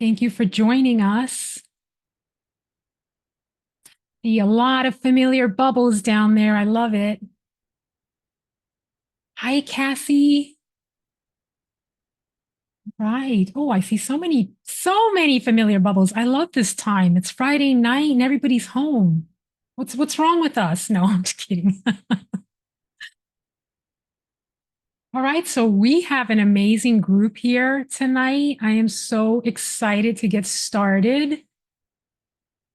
Thank you for joining us. See a lot of familiar bubbles down there. I love it. Hi, Cassie. Right. Oh, I see so many familiar bubbles. I love this time. It's Friday night and everybody's home. What's wrong with us? No, I'm just kidding. All right, so we have an amazing group here tonight. I am so excited to get started.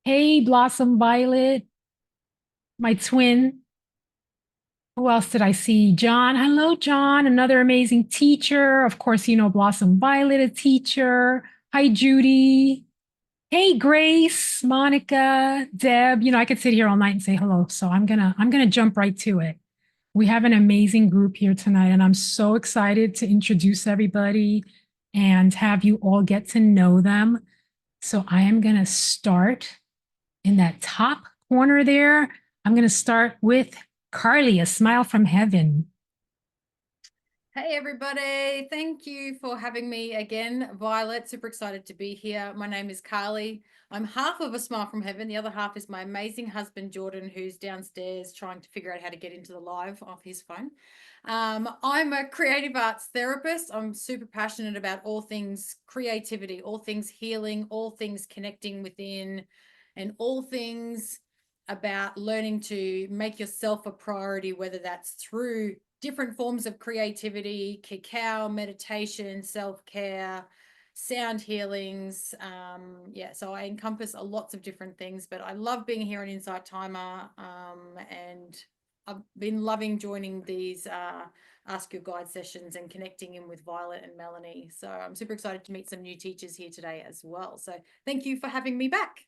Hey, Blossom Violet, my twin. Who else did I see? John. Hello, John, another amazing teacher. Of course, you know Blossom Violet, a teacher. Hi, Judy. Hey, Grace, Monica, Deb. You know, I could sit here all night and say hello. So I'm gonna jump right to it. We have an amazing group here tonight, and I'm so excited to introduce everybody and have you all get to know them. So I am gonna start in that top corner there. I'm gonna start with Carly, a smile from heaven. Hey everybody, thank you for having me again, Violet. Super excited to be here. My name is Carly. I'm half of a smile from heaven. The other half is my amazing husband, Jordan, who's downstairs trying to figure out how to get into the live off his phone. I'm a creative arts therapist. I'm super passionate about all things creativity, all things healing, all things connecting within, and all things about learning to make yourself a priority, whether that's through different forms of creativity, cacao, meditation, self-care, sound healings. Yeah, so I encompass lots of different things, but I love being here on Insight Timer. And I've been loving joining these Ask Your Guide sessions and connecting in with Violet and Melanie. So I'm super excited to meet some new teachers here today as well. So thank you for having me back.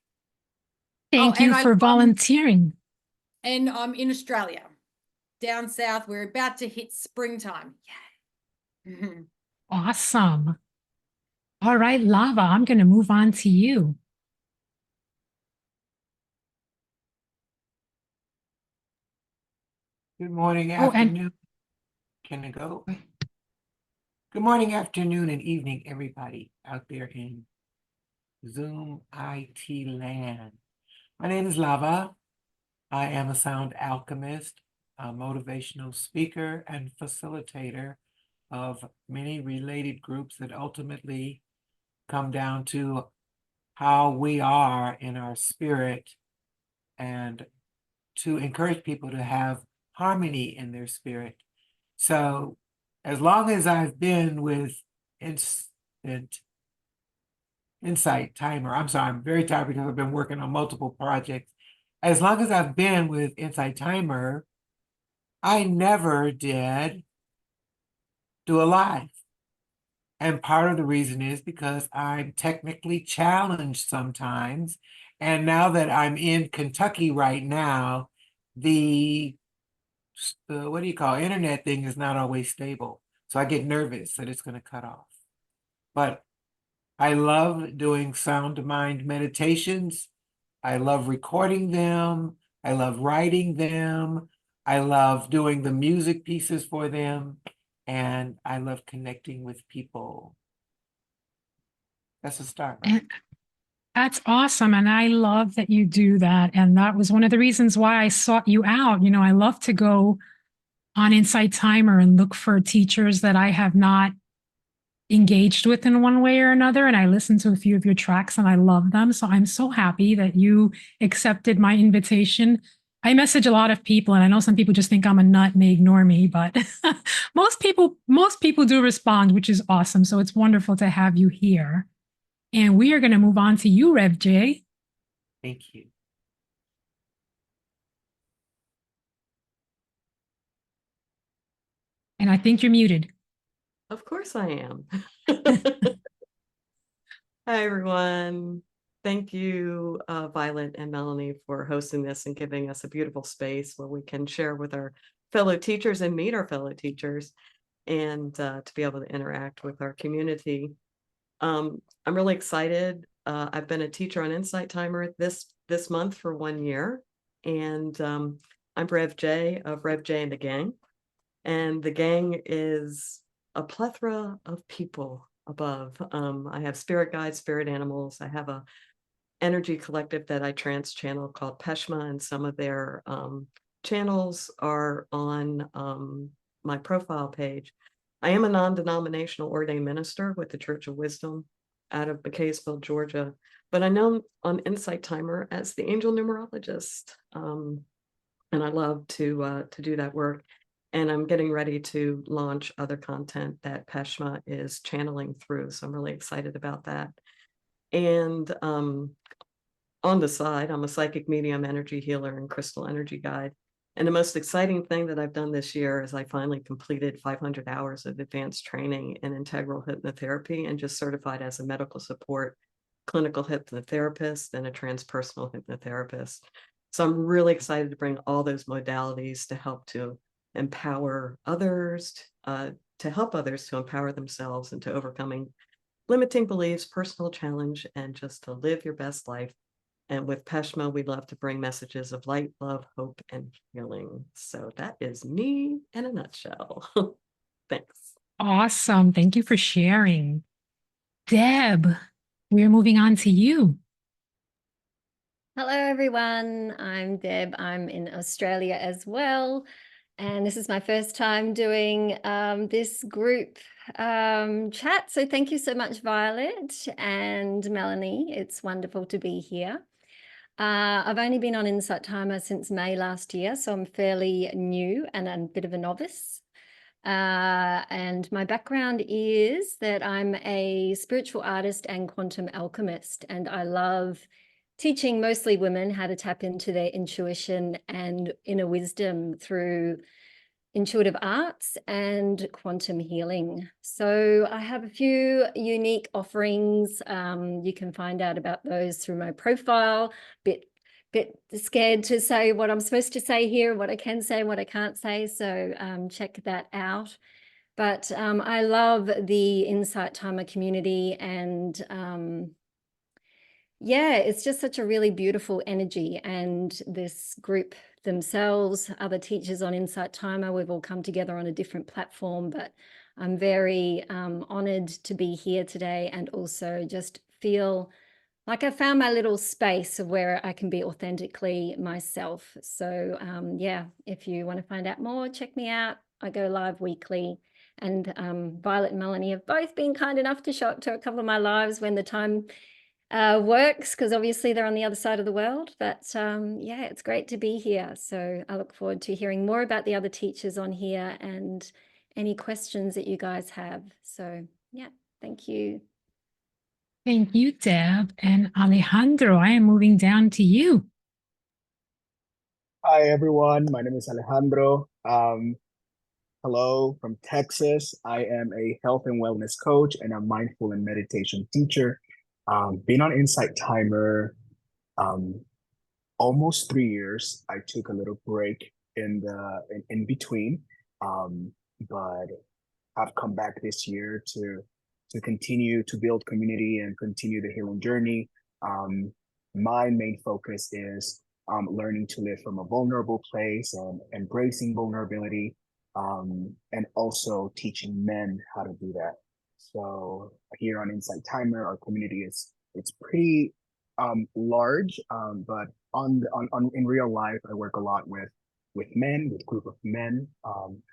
Oh, Thank you for volunteering. and I'm in Australia. Down south, we're about to hit springtime. Yeah. Awesome. All right, Lava, I'm going to move on to you. Good morning, Oh, and afternoon. Can I go? Good morning, afternoon, and evening, everybody out there in Zoom IT land. My name is Lava. I am a sound alchemist, a motivational speaker, and facilitator of many related groups that ultimately come down to how we are in our spirit and to encourage people to have harmony in their spirit. So as long as I've been with Insight Timer, I'm sorry, I'm very tired because I've been working on multiple projects. As long as I've been with Insight Timer, I never did do a live. And part of the reason is because I'm technically challenged sometimes. And now that I'm in Kentucky right now, the what do you call internet thing is not always stable. So I get nervous that it's going to cut off. But I love doing sound to mind meditations. I love recording them. I love writing them. I love doing the music pieces for them. And I love connecting with people. That's a start, right? that's awesome. And I love that you do that. And that was one of the reasons why I sought you out. You know, I love to go on Insight Timer and look for teachers that I have not engaged with in one way or another. And I listened to a few of your tracks and I love them. So I'm so happy that you accepted my invitation. I message a lot of people and I know some people just think I'm a nut and they ignore me, but most people do respond, which is awesome. So it's wonderful to have you here. And we are going to move on to you, Rev J. Thank you. And I think you're muted. Of course I am. Hi, everyone. Thank you, Violet and Melanie, for hosting this and giving us a beautiful space where we can share with our fellow teachers and meet our fellow teachers and to be able to interact with our community. I'm really excited. I've been a teacher on Insight Timer this month for 1 year, and I'm Rev J of Rev J and the Gang. And the gang is a plethora of people above. I have spirit guides, spirit animals. I have a energy collective that I channel called Peshma, and some of their channels are on my profile page. I am a non-denominational ordained minister with the Church of Wisdom out of McCaysville, Georgia, but I know on Insight Timer as the angel numerologist, and I love to do that work. And I'm getting ready to launch other content that Peshma is channeling through, so I'm really excited about that. And on the side, I'm a psychic medium, energy healer, and crystal energy guide. And the most exciting thing that I've done this year is I finally completed 500 hours of advanced training in integral hypnotherapy and just certified as a medical support clinical hypnotherapist and a transpersonal hypnotherapist. So I'm really excited to bring all those modalities to help to empower others, to help others to empower themselves and to overcoming limiting beliefs, personal challenge, and just to live your best life. And with Peshma, we love to bring messages of light, love, hope, and healing. So that is me in a nutshell. Thanks. Awesome. Thank you for sharing. Deb, we're moving on to you. Hello, everyone. I'm Deb. I'm in Australia as well. And this is my first time doing this group chat. So thank you so much, Violet and Melanie. It's wonderful to be here. I've only been on Insight Timer since May last year, so I'm fairly new and a bit of a novice. And my background is that I'm a spiritual artist and quantum alchemist, and I love teaching mostly women how to tap into their intuition and inner wisdom through intuitive arts and quantum healing. So I have a few unique offerings. You can find out about those through my profile. Bit scared to say what I'm supposed to say here, what I can say, what I can't say. So check that out. But I love the Insight Timer community, and yeah, it's just such a really beautiful energy. And this group themselves, other teachers on Insight Timer, we've all come together on a different platform, but I'm very honored to be here today and also just feel like I found my little space of where I can be authentically myself. So yeah, if you want to find out more, check me out. I go live weekly, and Violet and Melanie have both been kind enough to show up to a couple of my lives when the time works, because obviously they're on the other side of the world. But yeah, it's great to be here. So I look forward to hearing more about the other teachers on here and any questions that you guys have. So yeah, thank you. Thank you, Deb. And Alejandro, I am moving down to you. Hi everyone, my name is Alejandro. Hello from Texas. I am a health and wellness coach and a mindful and meditation teacher. Been on Insight Timer almost 3 years. I took a little break in between, but I've come back this year to continue to build community and continue the healing journey. My main focus is learning to live from a vulnerable place and embracing vulnerability, and also teaching men how to do that. So here on Insight Timer, our community it's pretty large, but in real life, I work a lot with men, with a group of men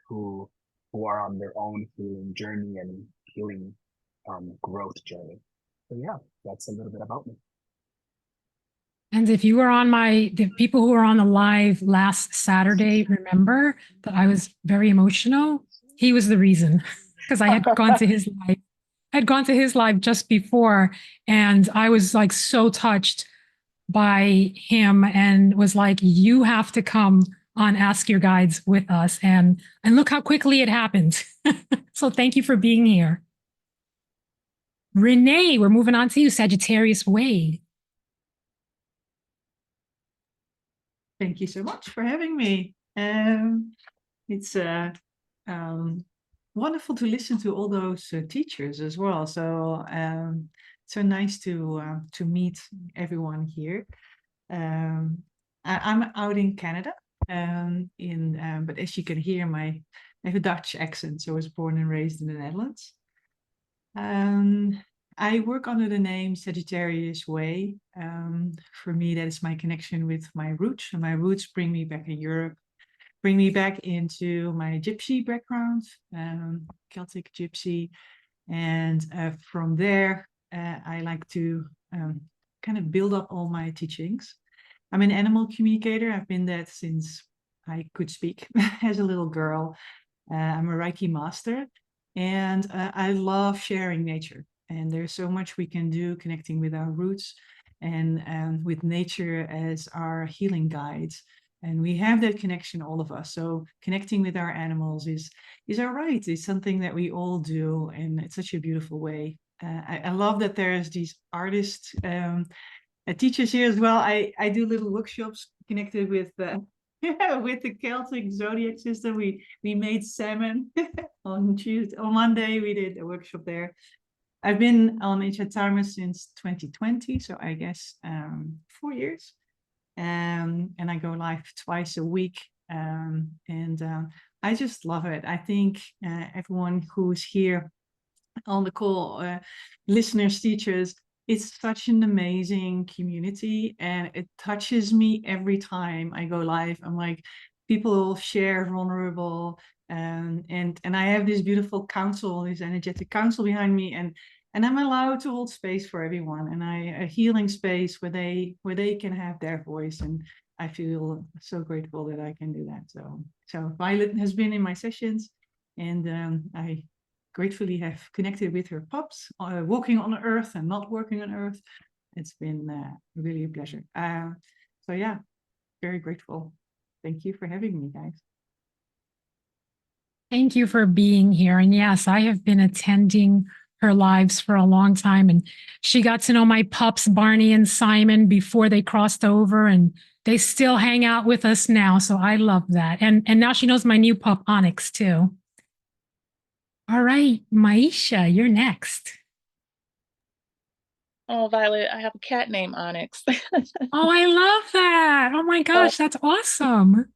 who are on their own healing journey and healing growth journey. So yeah, that's a little bit about me. And if you were on the people who were on the live last Saturday, remember that I was very emotional. He was the reason, because I had gone to his live. I had gone to his live just before, and I was like so touched by him and was like, you have to come on Ask Your Guides with us. And look how quickly it happened. So thank you for being here. Renee, we're moving on to you, Sagittarius Wade. Thank you so much for having me. It's wonderful to listen to all those teachers as well. So so nice to meet everyone here. I'm out in Canada, but as you can hear, I have a Dutch accent, so I was born and raised in the Netherlands. I work under the name Sagittarius Way. For me, that is my connection with my roots. And my roots bring me back in Europe, bring me back into my gypsy background, Celtic gypsy. And from there, I like to kind of build up all my teachings. I'm an animal communicator. I've been that since I could speak as a little girl. I'm a Reiki master, and I love sharing nature. And there's so much we can do connecting with our roots and with nature as our healing guides. And we have that connection, all of us. So connecting with our animals is our right. It's something that we all do, and it's such a beautiful way. I love that there's these artists, teachers here as well. I do little workshops connected with with the Celtic zodiac system. We made salmon on Monday. We did a workshop there. I've been on Inside Timer since 2020, so I guess 4 years. And I go live twice a week. I just love it. I think everyone who's here on the call, listeners, teachers, it's such an amazing community, and it touches me every time I go live. I'm like, people share vulnerable, and I have this beautiful council, this energetic council behind me, and I'm allowed to hold space for everyone, and a healing space where they can have their voice, and I feel so grateful that I can do that. So Violet has been in my sessions, and I gratefully have connected with her pups, walking on earth and not working on earth. It's been really a pleasure. So yeah, very grateful. Thank you for having me, guys. Thank you for being here. And yes, I have been attending her lives for a long time. And she got to know my pups, Barney and Simon, before they crossed over. And they still hang out with us now. So I love that. And now she knows my new pup, Onyx, too. All right, Maisha, you're next. Oh, Violet, I have a cat named Onyx. Oh, I love that. Oh my gosh, that's awesome.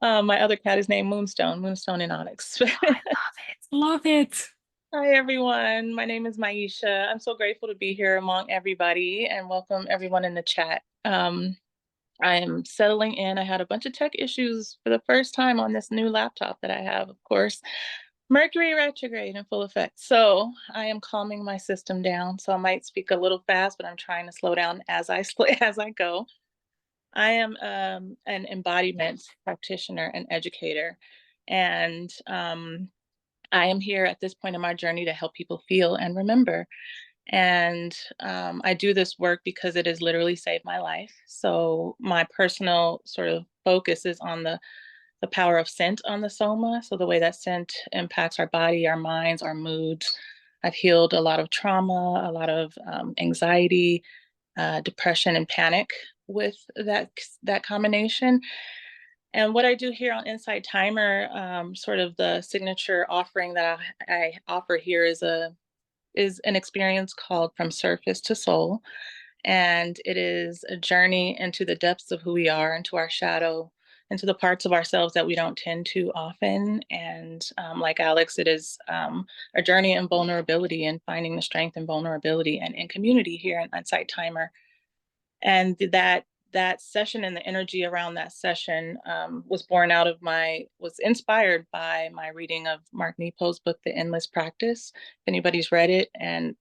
My other cat is named Moonstone and Onyx. I love it. Love it. Hi, everyone. My name is Maisha. I'm so grateful to be here among everybody and welcome everyone in the chat. I am settling in. I had a bunch of tech issues for the first time on this new laptop that I have, of course. Mercury retrograde in full effect. So I am calming my system down. So I might speak a little fast, but I'm trying to slow down as I go. I am an embodiment practitioner and educator. And I am here at this point in my journey to help people feel and remember. And I do this work because it has literally saved my life. So my personal sort of focus is on the power of scent on the soma. So the way that scent impacts our body, our minds, our moods. I've healed a lot of trauma, a lot of anxiety, depression, and panic with that combination. And what I do here on Inside Timer, sort of the signature offering that I offer here is an experience called From Surface to Soul. And it is a journey into the depths of who we are, into our shadow, into the parts of ourselves that we don't tend to often. And like Alex, it is a journey in vulnerability and finding the strength in vulnerability and in community here in Inside Timer. And that session and the energy around that session was inspired by my reading of Mark Nepo's book, The Endless Practice. If anybody's read it, and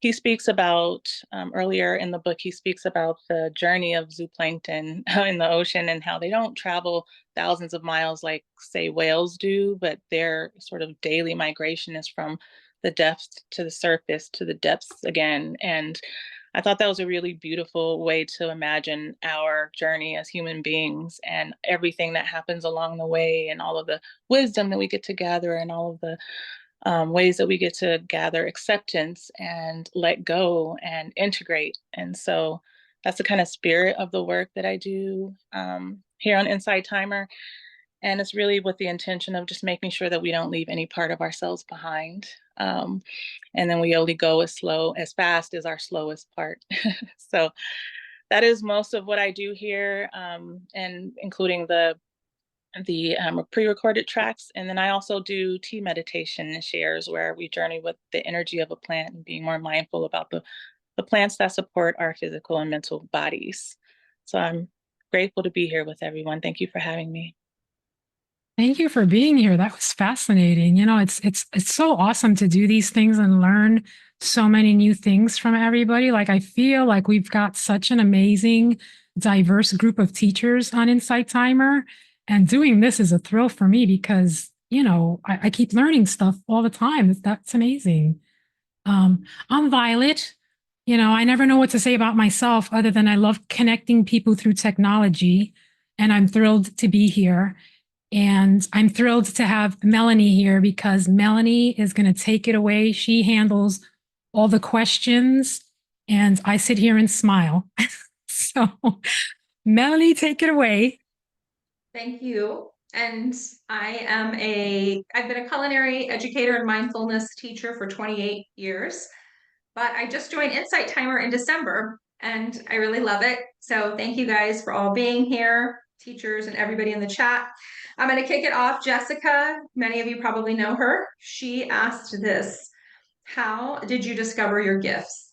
he speaks about, earlier in the book, he speaks about the journey of zooplankton in the ocean and how they don't travel thousands of miles like, say, whales do, but their sort of daily migration is from the depths to the surface to the depths again. And I thought that was a really beautiful way to imagine our journey as human beings and everything that happens along the way and all of the wisdom that we get to gather and all of the ways that we get to gather acceptance and let go and integrate. And so that's the kind of spirit of the work that I do here on Inside Timer. And it's really with the intention of just making sure that we don't leave any part of ourselves behind. And then we only go as fast as our slowest part. So that is most of what I do here, and including the the pre-recorded tracks. And then I also do tea meditation shares where we journey with the energy of a plant and being more mindful about the plants that support our physical and mental bodies. So I'm grateful to be here with everyone. Thank you for having me. Thank you for being here. That was fascinating. You know, it's so awesome to do these things and learn so many new things from everybody. Like I feel like we've got such an amazing, diverse group of teachers on Insight Timer. And doing this is a thrill for me because, you know, I keep learning stuff all the time. That's amazing. I'm Violet. You know, I never know what to say about myself other than I love connecting people through technology. And I'm thrilled to be here. And I'm thrilled to have Melanie here because Melanie is going to take it away. She handles all the questions and I sit here and smile. So, Melanie, take it away. Thank you. And I've been a culinary educator and mindfulness teacher for 28 years, but I just joined Insight Timer in December and I really love it. So thank you guys for all being here, teachers and everybody in the chat. I'm going to kick it off. Jessica, many of you probably know her. She asked this: how did you discover your gifts?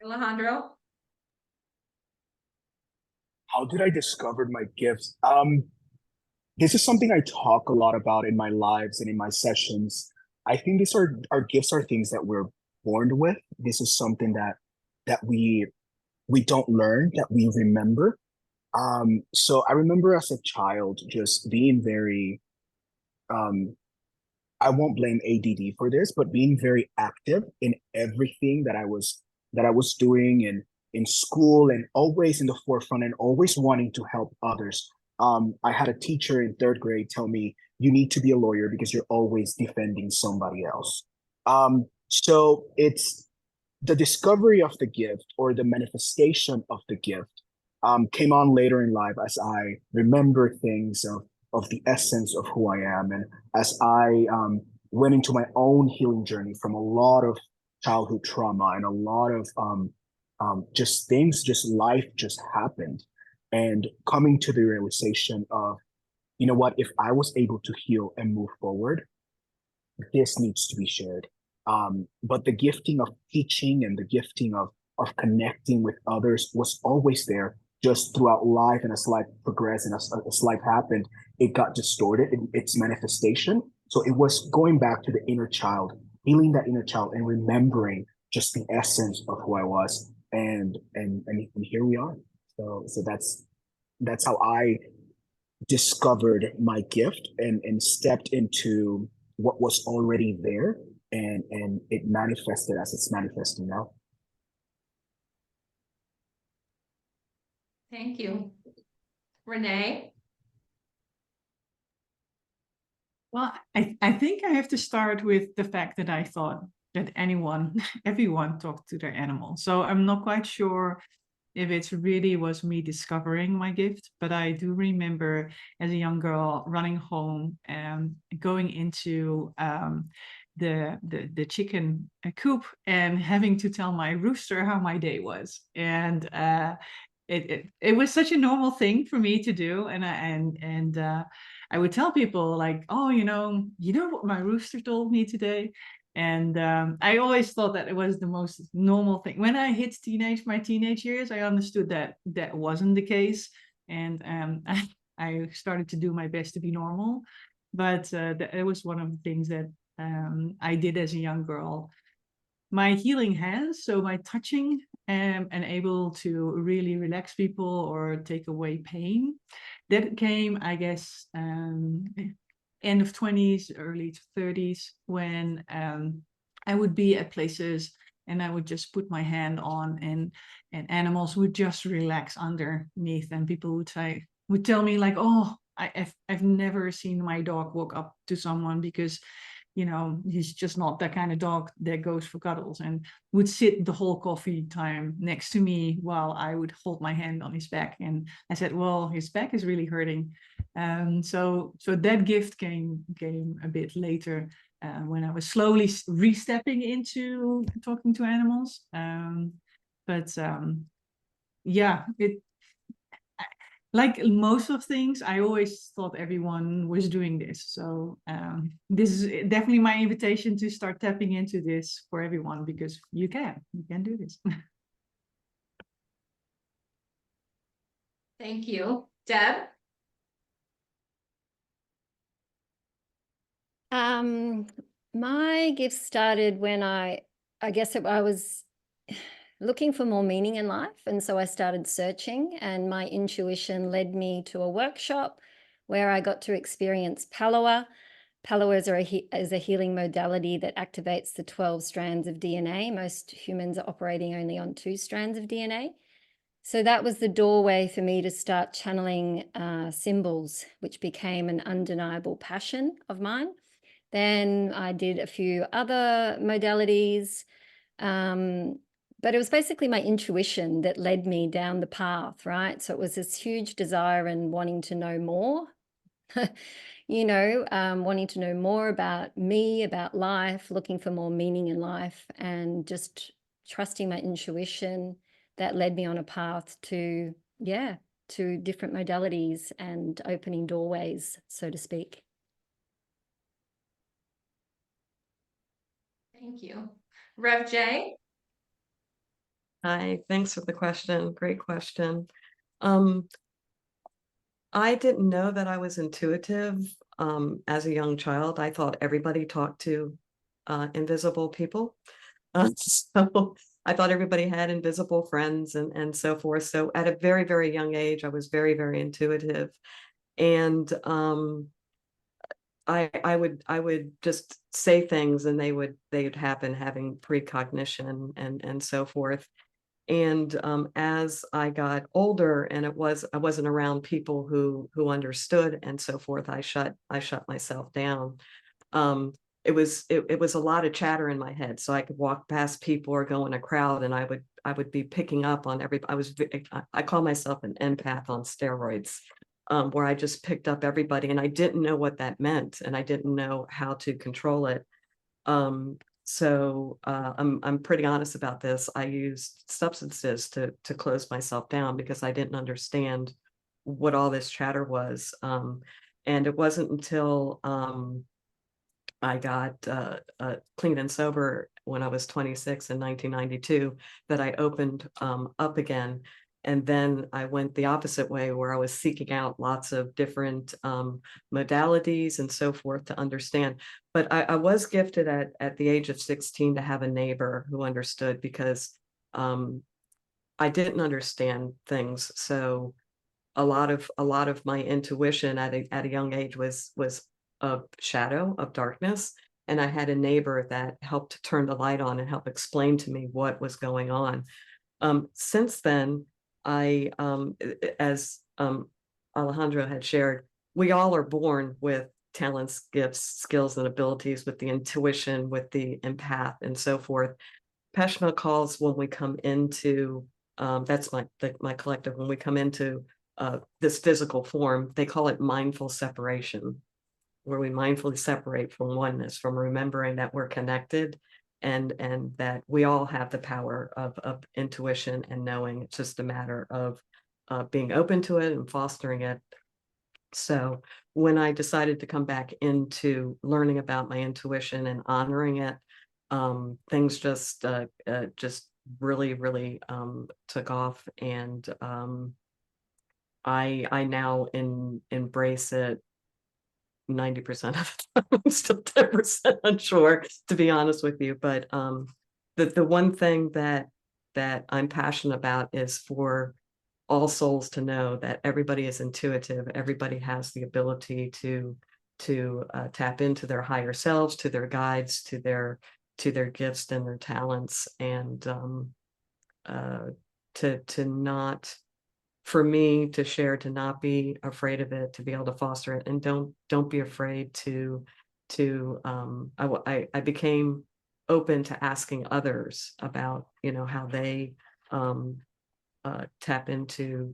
Alejandro? How did I discover my gifts? This is something I talk a lot about in my lives and in my sessions. I think these are our gifts are things that we're born with. This is something that we don't learn, that we remember. So I remember as a child just being very I won't blame ADD for this, but being very active in everything that I was doing in school and always in the forefront and always wanting to help others. I had a teacher in 3rd grade tell me, you need to be a lawyer because you're always defending somebody else. So it's the discovery of the gift or the manifestation of the gift came on later in life as I remember things of the essence of who I am. And as I went into my own healing journey from a lot of childhood trauma and a lot of just things, just life just happened. And coming to the realization of, you know what, if I was able to heal and move forward, this needs to be shared. But the gifting of teaching and the gifting of connecting with others was always there, just throughout life. And as life progressed and as life happened, it got distorted in its manifestation. So it was going back to the inner child, healing that inner child and remembering just the essence of who I was. And here we are. So that's how I discovered my gift and stepped into what was already there, and it manifested as it's manifesting now. Thank you. Renee? Well, I think I have to start with the fact that I thought that everyone talked to their animal. So I'm not quite sure if it really was me discovering my gift, but I do remember as a young girl running home and going into the chicken coop and having to tell my rooster how my day was. And it was such a normal thing for me to do. And I would tell people like, oh, you know what my rooster told me today? And I always thought that it was the most normal thing. When I hit my teenage years, I understood that that wasn't the case. And I started to do my best to be normal. But it was one of the things that I did as a young girl. My healing hands, so my touching and able to really relax people or take away pain, that came, I guess, end of 20s, early 30s, when I would be at places and I would just put my hand on and animals would just relax underneath, and people would tell me like, oh, I've never seen my dog walk up to someone because, you know, he's just not that kind of dog that goes for cuddles, and would sit the whole coffee time next to me while I would hold my hand on his back. And I said, well, his back is really hurting. So that gift came a bit later. when I was slowly re-stepping into talking to animals. Yeah, like most of things, I always thought everyone was doing this. So this is definitely my invitation to start tapping into this for everyone, because you can do this. Thank you. Deb? My gift started when I guess I was looking for more meaning in life. And so I started searching, and my intuition led me to a workshop where I got to experience Palawa. Palawa is a healing modality that activates the 12 strands of DNA. Most humans are operating only on 2 strands of DNA. So that was the doorway for me to start channeling symbols, which became an undeniable passion of mine. Then I did a few other modalities, but it was basically my intuition that led me down the path, right? So it was this huge desire and wanting to know more, wanting to know more about me, about life, looking for more meaning in life, and just trusting my intuition that led me on a path to different modalities and opening doorways, so to speak. Thank you. Rev J? Hi, thanks for the question. Great question. I didn't know that I was intuitive as a young child. I thought everybody talked to invisible people. So I thought everybody had invisible friends and so forth. So at a very, very young age, I was very, very intuitive. And I would just say things and they'd happen, having precognition and so forth. And as I got older, and I wasn't around people who understood and so forth, I shut myself down. It was a lot of chatter in my head, so I could walk past people or go in a crowd, and I would be picking up on I call myself an empath on steroids, where I just picked up everybody, and I didn't know what that meant, and I didn't know how to control it. So I'm pretty honest about this. I used substances to close myself down because I didn't understand what all this chatter was. And it wasn't until I got clean and sober when I was 26 in 1992 that I opened up again. And then I went the opposite way, where I was seeking out lots of different modalities and so forth to understand. But I was gifted at the age of 16 to have a neighbor who understood, because I didn't understand things. So a lot of my intuition at a young age was a shadow of darkness. And I had a neighbor that helped turn the light on and help explain to me what was going on. Since then, as Alejandro had shared, we all are born with talents, gifts, skills, and abilities, with the intuition, with the empath, and so forth. Peshma calls, when we come into, that's my collective, when we come into this physical form, they call it mindful separation, where we mindfully separate from oneness, from remembering that we're connected, and that we all have the power of intuition and knowing. It's just a matter of being open to it and fostering it. So when I decided to come back into learning about my intuition and honoring it, things just really, really took off. And I now embrace it 90% of the time. I'm still 10% unsure, to be honest with you. But the one thing that I'm passionate about is for all souls to know that everybody is intuitive. Everybody has the ability to tap into their higher selves, to their guides, to their gifts and their talents, and to not, for me to share, to not be afraid of it, to be able to foster it, and don't be afraid to I became open to asking others about, how they tap into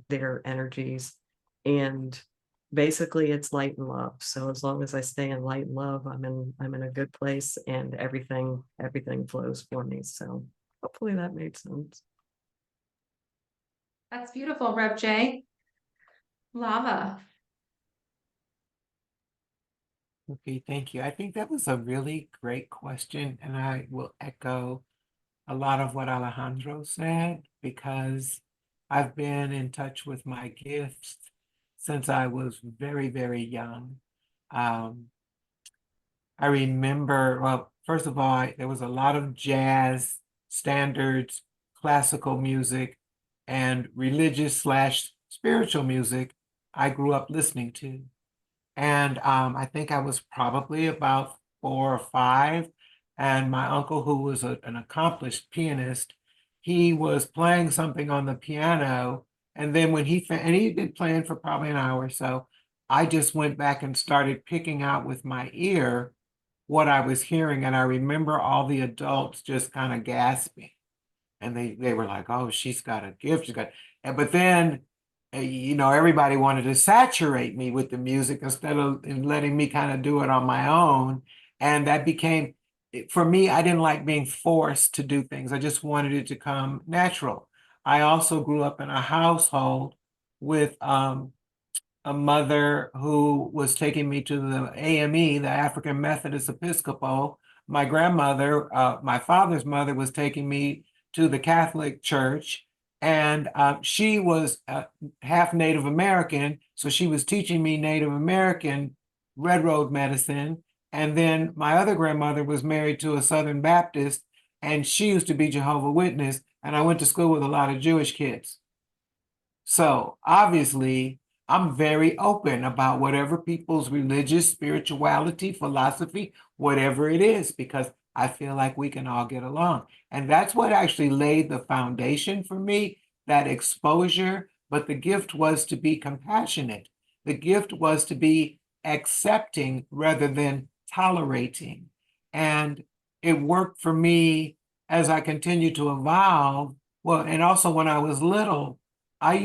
their energies. And basically it's light and love. So as long as I stay in light and love, I'm in a good place, and everything flows for me. So hopefully that made sense. That's beautiful, Rev J. Lava. Okay, thank you. I think that was a really great question, and I will echo a lot of what Alejandro said, because I've been in touch with my gifts since I was very, very young. I remember, well, first of all, there was a lot of jazz, standards, classical music, and religious / spiritual music I grew up listening to. And I think I was probably about 4 or 5. And my uncle, who was an accomplished pianist, he was playing something on the piano. And then when and he'd been playing for probably an hour or so, I just went back and started picking out with my ear what I was hearing. And I remember all the adults just kind of gasping. And they were like, oh, she's got a gift. But then, everybody wanted to saturate me with the music instead of letting me kind of do it on my own. And that became, for me, I didn't like being forced to do things. I just wanted it to come natural. I also grew up in a household with a mother who was taking me to the AME, the African Methodist Episcopal. My grandmother, my father's mother, was taking me to the Catholic Church, and she was half Native American, so she was teaching me Native American Red Road medicine. And then my other grandmother was married to a Southern Baptist, and she used to be Jehovah's Witness, and I went to school with a lot of Jewish kids. So obviously, I'm very open about whatever people's religious, spirituality, philosophy, whatever it is, because I feel like we can all get along. And that's what actually laid the foundation for me, that exposure. But the gift was to be compassionate. The gift was to be accepting rather than tolerating. And it worked for me as I continued to evolve. Well, and also when I was little, I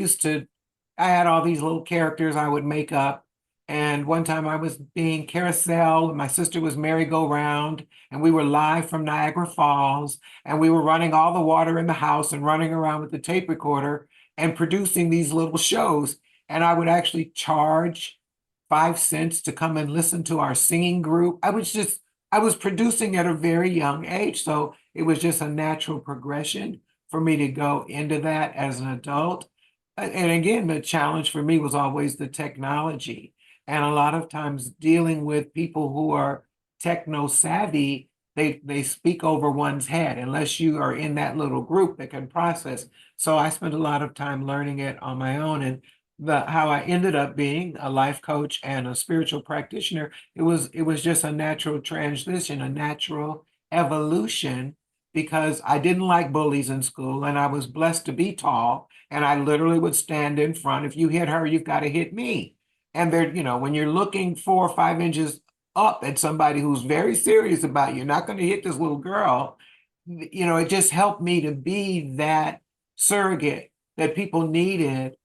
had all these little characters I would make up. And one time I was being Carousel, and my sister was Merry-Go-Round, and we were live from Niagara Falls, and we were running all the water in the house and running around with the tape recorder and producing these little shows. And I would actually charge 5 cents to come and listen to our singing group. I was producing at a very young age. So it was just a natural progression for me to go into that as an adult. And again, the challenge for me was always the technology. And a lot of times dealing with people who are techno savvy, they speak over one's head unless you are in that little group that can process. So I spent a lot of time learning it on my own. And how I ended up being a life coach and a spiritual practitioner, it was just a natural transition, a natural evolution, because I didn't like bullies in school, and I was blessed to be tall. And I literally would stand in front. If you hit her, you've got to hit me. And when you're looking 4 or 5 inches up at somebody who's very serious about you, you're not going to hit this little girl. It just helped me to be that surrogate that people needed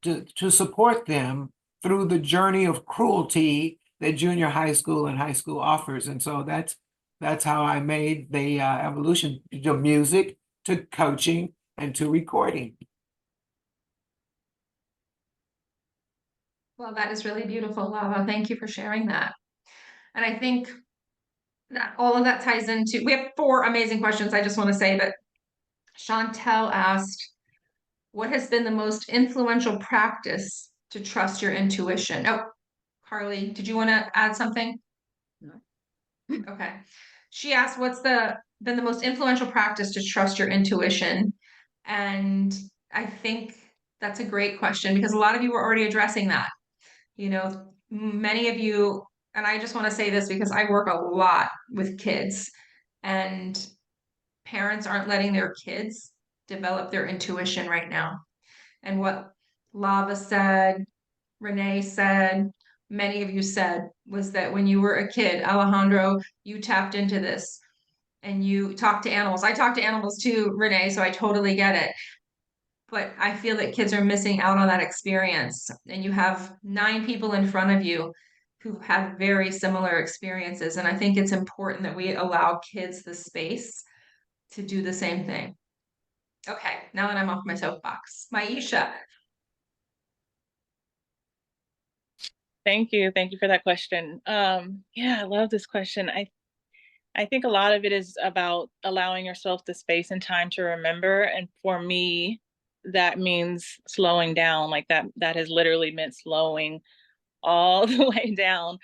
to support them through the journey of cruelty that junior high school and high school offers. And so that's how I made the evolution to music, to coaching, and to recording. Well, that is really beautiful, Lava. Thank you for sharing that. And I think that all of that ties into, we have 4 amazing questions. I just want to say that Chantel asked, what has been the most influential practice to trust your intuition? Oh, Carly, did you want to add something? No. Okay. She asked, what's been the most influential practice to trust your intuition? And I think that's a great question, because a lot of you were already addressing that. Many of you, and I just want to say this because I work a lot with kids, and parents aren't letting their kids develop their intuition right now. And what Lava said, Renee said, many of you said, was that when you were a kid, Alejandro, you tapped into this and you talked to animals. I talk to animals too, Renee, so I totally get it. but I feel that kids are missing out on that experience. And you have 9 people in front of you who have very similar experiences. And I think it's important that we allow kids the space to do the same thing. Okay, now that I'm off my soapbox, Maisha. Thank you. Thank you for that question. Yeah, I love this question. I think a lot of it is about allowing yourself the space and time to remember. And for me, that means slowing down. Like that has literally meant slowing all the way down.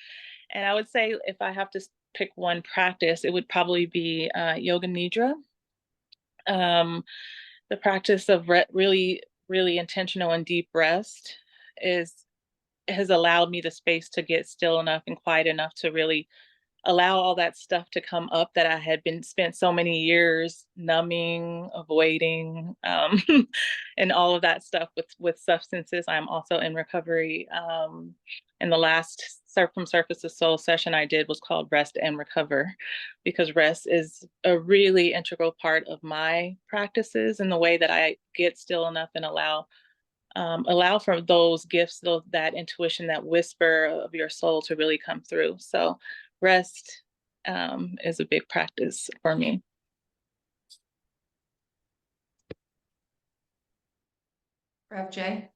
And I would say if I have to pick one practice, it would probably be yoga nidra. The practice of really, really intentional and deep rest has allowed me the space to get still enough and quiet enough to really allow all that stuff to come up that I had been spent so many years numbing, avoiding, and all of that stuff with substances. I'm also in recovery. And the last From Surface to Soul session I did was called Rest and Recover, because rest is a really integral part of my practices and the way that I get still enough and allow for those gifts, that intuition, that whisper of your soul to really come through. So rest is a big practice for me. Rev J.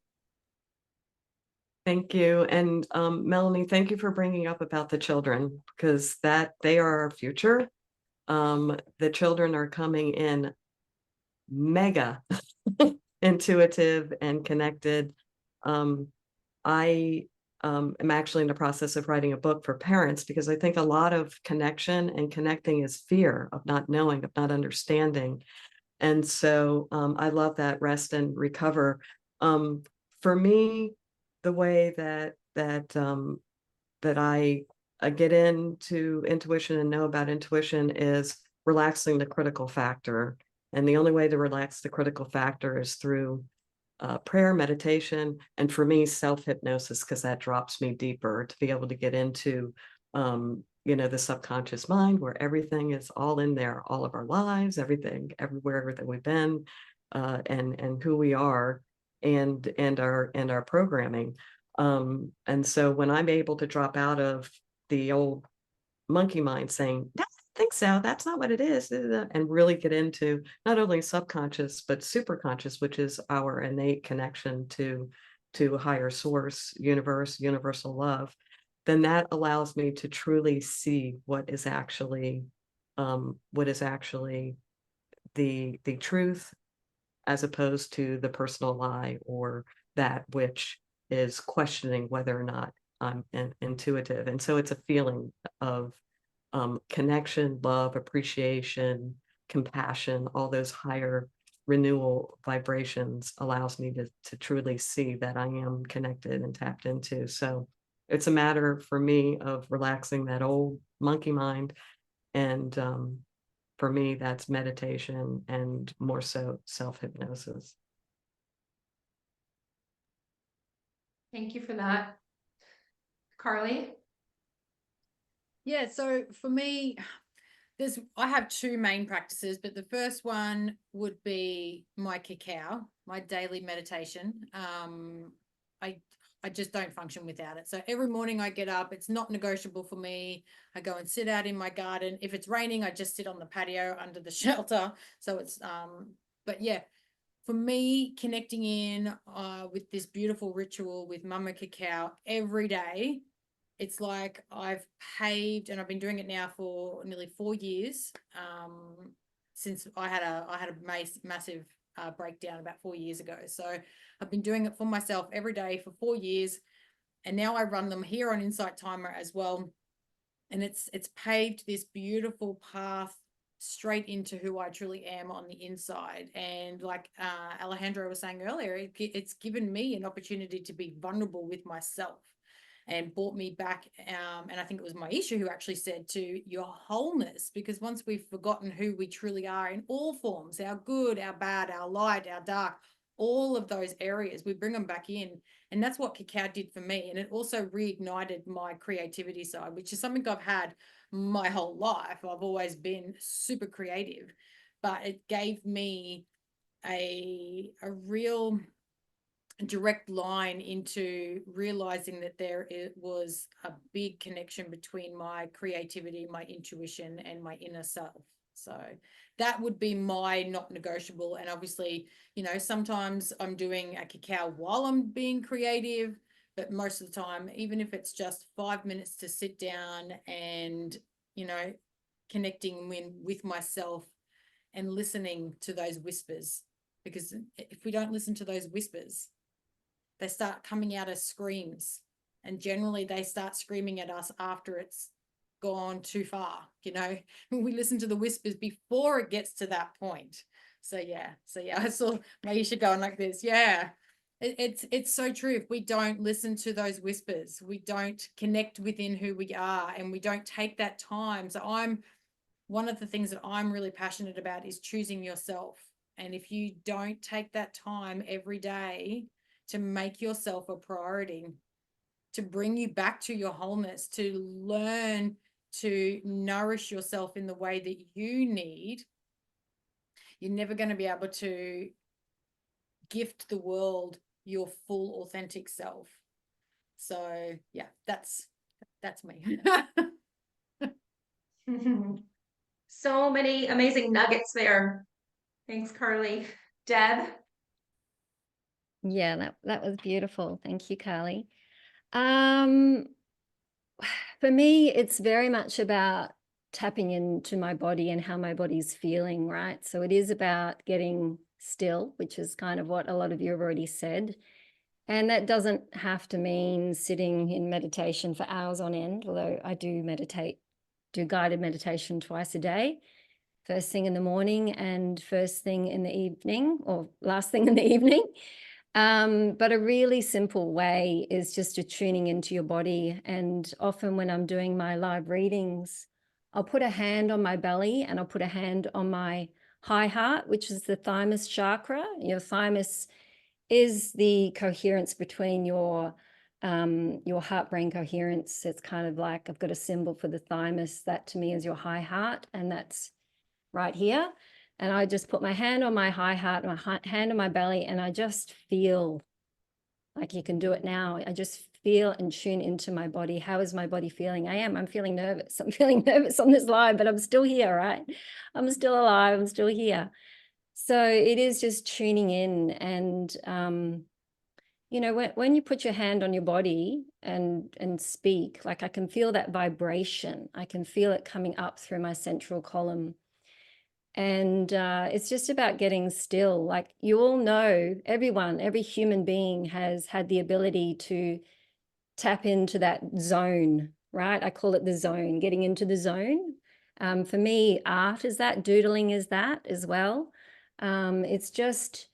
Thank you. And Melanie, thank you for bringing up about the children, because they are our future. The children are coming in mega intuitive and connected. I am actually in the process of writing a book for parents, because I think a lot of connection and connecting is fear of not knowing, of not understanding. And so I love that rest and recover. For me, the way that I get into intuition and know about intuition is relaxing the critical factor. And the only way to relax the critical factor is through prayer, meditation, and for me, self-hypnosis, because that drops me deeper to be able to get into the subconscious mind, where everything is all in there, all of our lives, everything, everywhere that we've been, and who we are, and our programming. And so when I'm able to drop out of the old monkey mind saying, I think so, that's not what it is, and really get into not only subconscious, but super conscious, which is our innate connection to higher source, universe, universal love, then that allows me to truly see what is actually the truth, as opposed to the personal lie, or that which is questioning whether or not I'm intuitive. And so it's a feeling of connection, love, appreciation, compassion, all those higher renewal vibrations allows me to truly see that I am connected and tapped into. So it's a matter for me of relaxing that old monkey mind. And for me, that's meditation, and more so self-hypnosis. Thank you for that. Carly? Yeah, so for me, I have 2 main practices, but the first one would be my cacao, my daily meditation. I just don't function without it. So every morning I get up, it's not negotiable for me. I go and sit out in my garden. If it's raining, I just sit on the patio under the shelter. So it's but yeah, for me, connecting in with this beautiful ritual with Mama Cacao every day, it's like I've paved, and I've been doing it now for nearly 4 years, since I had a massive breakdown about 4 years ago. So I've been doing it for myself every day for 4 years, and now I run them here on Insight Timer as well. And it's paved this beautiful path straight into who I truly am on the inside. And like Alejandro was saying earlier, it's given me an opportunity to be vulnerable with myself, and brought me back. And I think it was Maisha who actually said, to your wholeness, because once we've forgotten who we truly are in all forms, our good, our bad, our light, our dark, all of those areas, we bring them back in. And that's what cacao did for me. And it also reignited my creativity side, which is something I've had my whole life. I've always been super creative, but it gave me a real direct line into realizing that was a big connection between my creativity, my intuition, and my inner self. So that would be my not negotiable. And obviously, you know, sometimes I'm doing a cacao while I'm being creative, but most of the time, even if it's just 5 minutes to sit down and, you know, connecting with myself and listening to those whispers, because if we don't listen to those whispers, they start coming out as screams, and generally they start screaming at us after it's gone too far. You know, we listen to the whispers before it gets to that point. So yeah, I saw Maisha going like this. Yeah, it's so true. If we don't listen to those whispers, we don't connect within who we are, and we don't take that time. So one of the things that I'm really passionate about is choosing yourself. And if you don't take that time every day to make yourself a priority, to bring you back to your wholeness, to learn to nourish yourself in the way that you need, you're never going to be able to gift the world your full authentic self. So yeah, that's me. So many amazing nuggets there. Thanks, Carly. Deb? Yeah, that was beautiful. Thank you, Carly. For me, it's very much about tapping into my body and how my body's feeling, right? So it is about getting still, which is kind of what a lot of you have already said. And that doesn't have to mean sitting in meditation for hours on end, although I do guided meditation twice a day, first thing in the morning and first thing in the evening, or last thing in the evening. But a really simple way is just to tuning into your body. And often when I'm doing my live readings, I'll put a hand on my belly and I'll put a hand on my high heart, which is the thymus chakra. Your thymus is the coherence between your heart-brain coherence. It's kind of like, I've got a symbol for the thymus. That to me is your high heart, and that's right here. And I just put my hand on my high heart, my hand on my belly, and I just feel like, you can do it now. I just feel and tune into my body. How is my body feeling? I'm feeling nervous. I'm feeling nervous on this live, but I'm still here, right? I'm still alive. I'm still here. So it is just tuning in. And, you know, when you put your hand on your body and speak, like, I can feel that vibration. I can feel it coming up through my central column. And it's just about getting still. Like, you all know, every human being has had the ability to tap into that zone, right? I call it the zone, getting into the zone. For me, art is that, doodling is that as well. It's just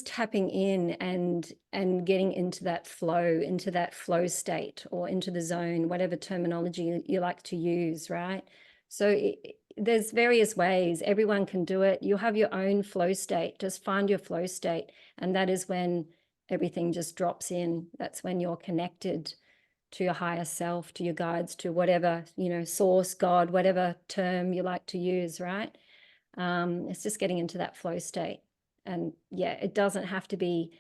tapping in and getting into that flow state, or into the zone, whatever terminology you like to use, right? So there's various ways. Everyone can do it. You have your own flow state. Just find your flow state. And that is when everything just drops in. That's when you're connected to your higher self, to your guides, to whatever, you know, source, God, whatever term you like to use, right? It's just getting into that flow state. And yeah, it doesn't have to be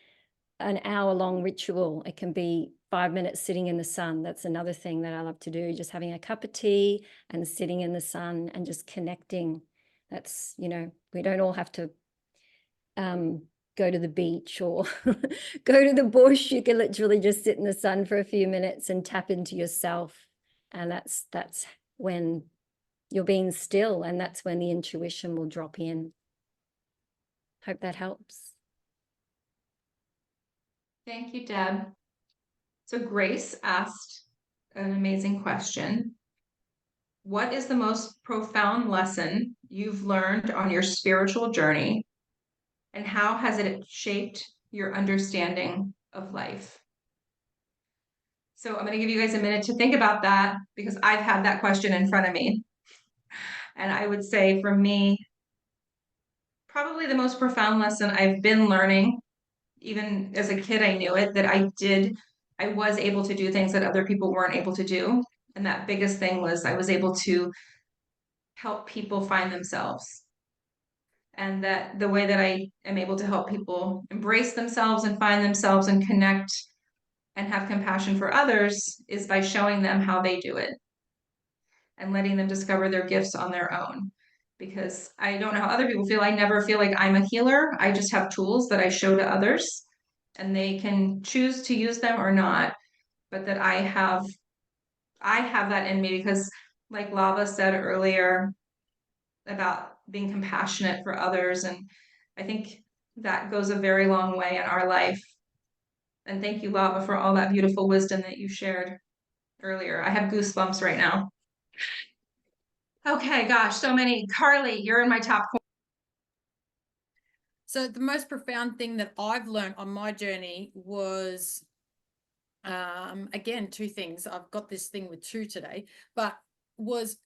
an hour-long ritual. It can be 5 minutes sitting in the sun. That's another thing that I love to do, just having a cup of tea and sitting in the sun and just connecting. That's, you know, we don't all have to go to the beach or go to the bush. You can literally just sit in the sun for a few minutes and tap into yourself. And that's when you're being still, and that's when the intuition will drop in. Hope that helps. Thank you, Deb. So Grace asked an amazing question. What is the most profound lesson you've learned on your spiritual journey, and how has it shaped your understanding of life? So I'm going to give you guys a minute to think about that, because I've had that question in front of me. And I would say, for me, probably the most profound lesson I've been learning, even as a kid, I knew it, that I was able to do things that other people weren't able to do. And that biggest thing was I was able to help people find themselves. and that the way that I am able to help people embrace themselves and find themselves and connect and have compassion for others is by showing them how they do it and letting them discover their gifts on their own. Because I don't know how other people feel. I never feel like I'm a healer. I just have tools that I show to others, and they can choose to use them or not. But that I have that in me because, like Lava said earlier, about being compassionate for others. And I think that goes a very long way in our life. And thank you, Lava, for all that beautiful wisdom that you shared earlier. I have goosebumps right now. Okay, gosh, so many. Carly, you're in my top corner. So the most profound thing that I've learned on my journey was, again, two things. I've got this thing with two today, but was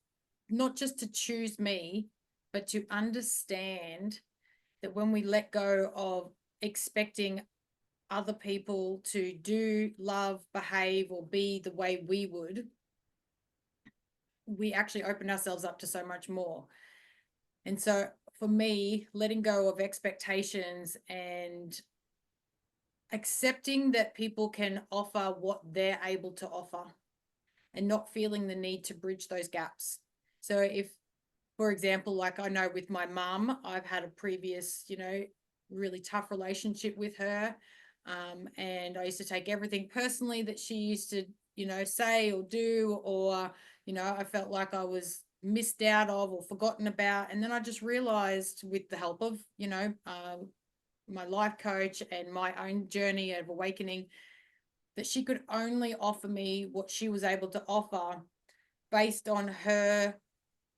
not just to choose me, but to understand that when we let go of expecting other people to do, love, behave, or be the way we would, we actually open ourselves up to so much more. And so for me, letting go of expectations and accepting that people can offer what they're able to offer and not feeling the need to bridge those gaps. So if, for example, like I know with my mum, I've had a previous, really tough relationship with her. And I used to take everything personally that she used to, say or do, or, I felt like I was missed out of or forgotten about. And then I just realized, with the help of, my life coach and my own journey of awakening, that she could only offer me what she was able to offer based on her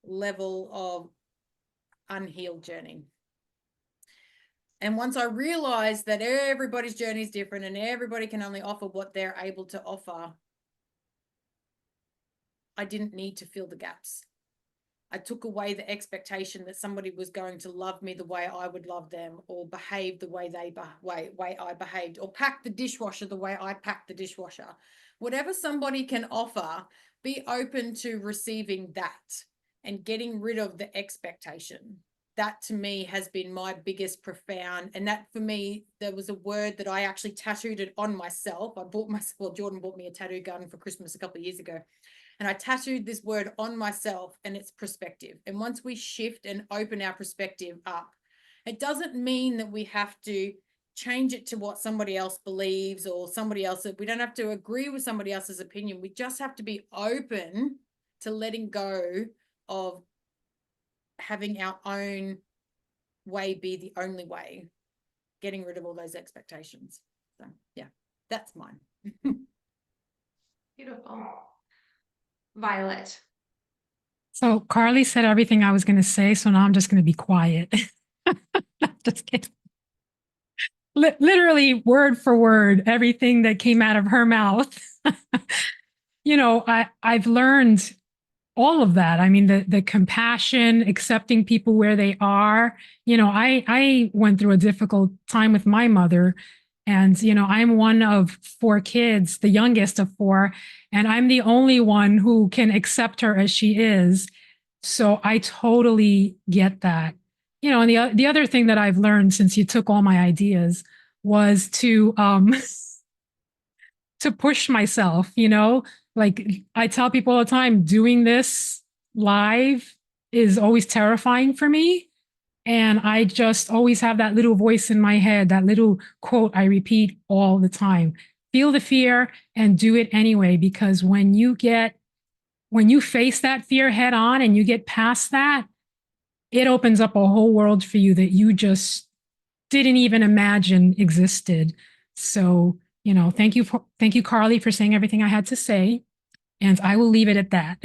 level of unhealed journey. And once I realized that everybody's journey is different and everybody can only offer what they're able to offer, I didn't need to fill the gaps. I took away the expectation that somebody was going to love me the way I would love them, or behave the way way I behaved, or pack the dishwasher the way I packed the dishwasher. Whatever somebody can offer, be open to receiving that and getting rid of the expectation. That to me has been my biggest profound. And that for me, there was a word that I actually tattooed it on myself. Jordan bought me a tattoo gun for Christmas a couple of years ago. And I tattooed this word on myself, and it's perspective. And once we shift and open our perspective up, it doesn't mean that we have to change it to what somebody else believes or somebody else. We don't have to agree with somebody else's opinion. We just have to be open to letting go of having our own way be the only way, getting rid of all those expectations. So yeah, that's mine. Beautiful. Violet. So Carly said everything I was going to say, so now I'm just going to be quiet. Just kidding. Literally word for word, everything that came out of her mouth. I've learned all of that. I mean, the compassion, accepting people where they are. I went through a difficult time with my mother. And, I'm one of 4 kids, the youngest of 4, and I'm the only one who can accept her as she is. So I totally get that. And the other thing that I've learned since you took all my ideas was to push myself, like I tell people all the time, doing this live is always terrifying for me. And I just always have that little voice in my head, that little quote I repeat all the time: feel the fear and do it anyway. Because when you face that fear head on and you get past that, it opens up a whole world for you that you just didn't even imagine existed. So, thank you, Carly, for saying everything I had to say. And I will leave it at that.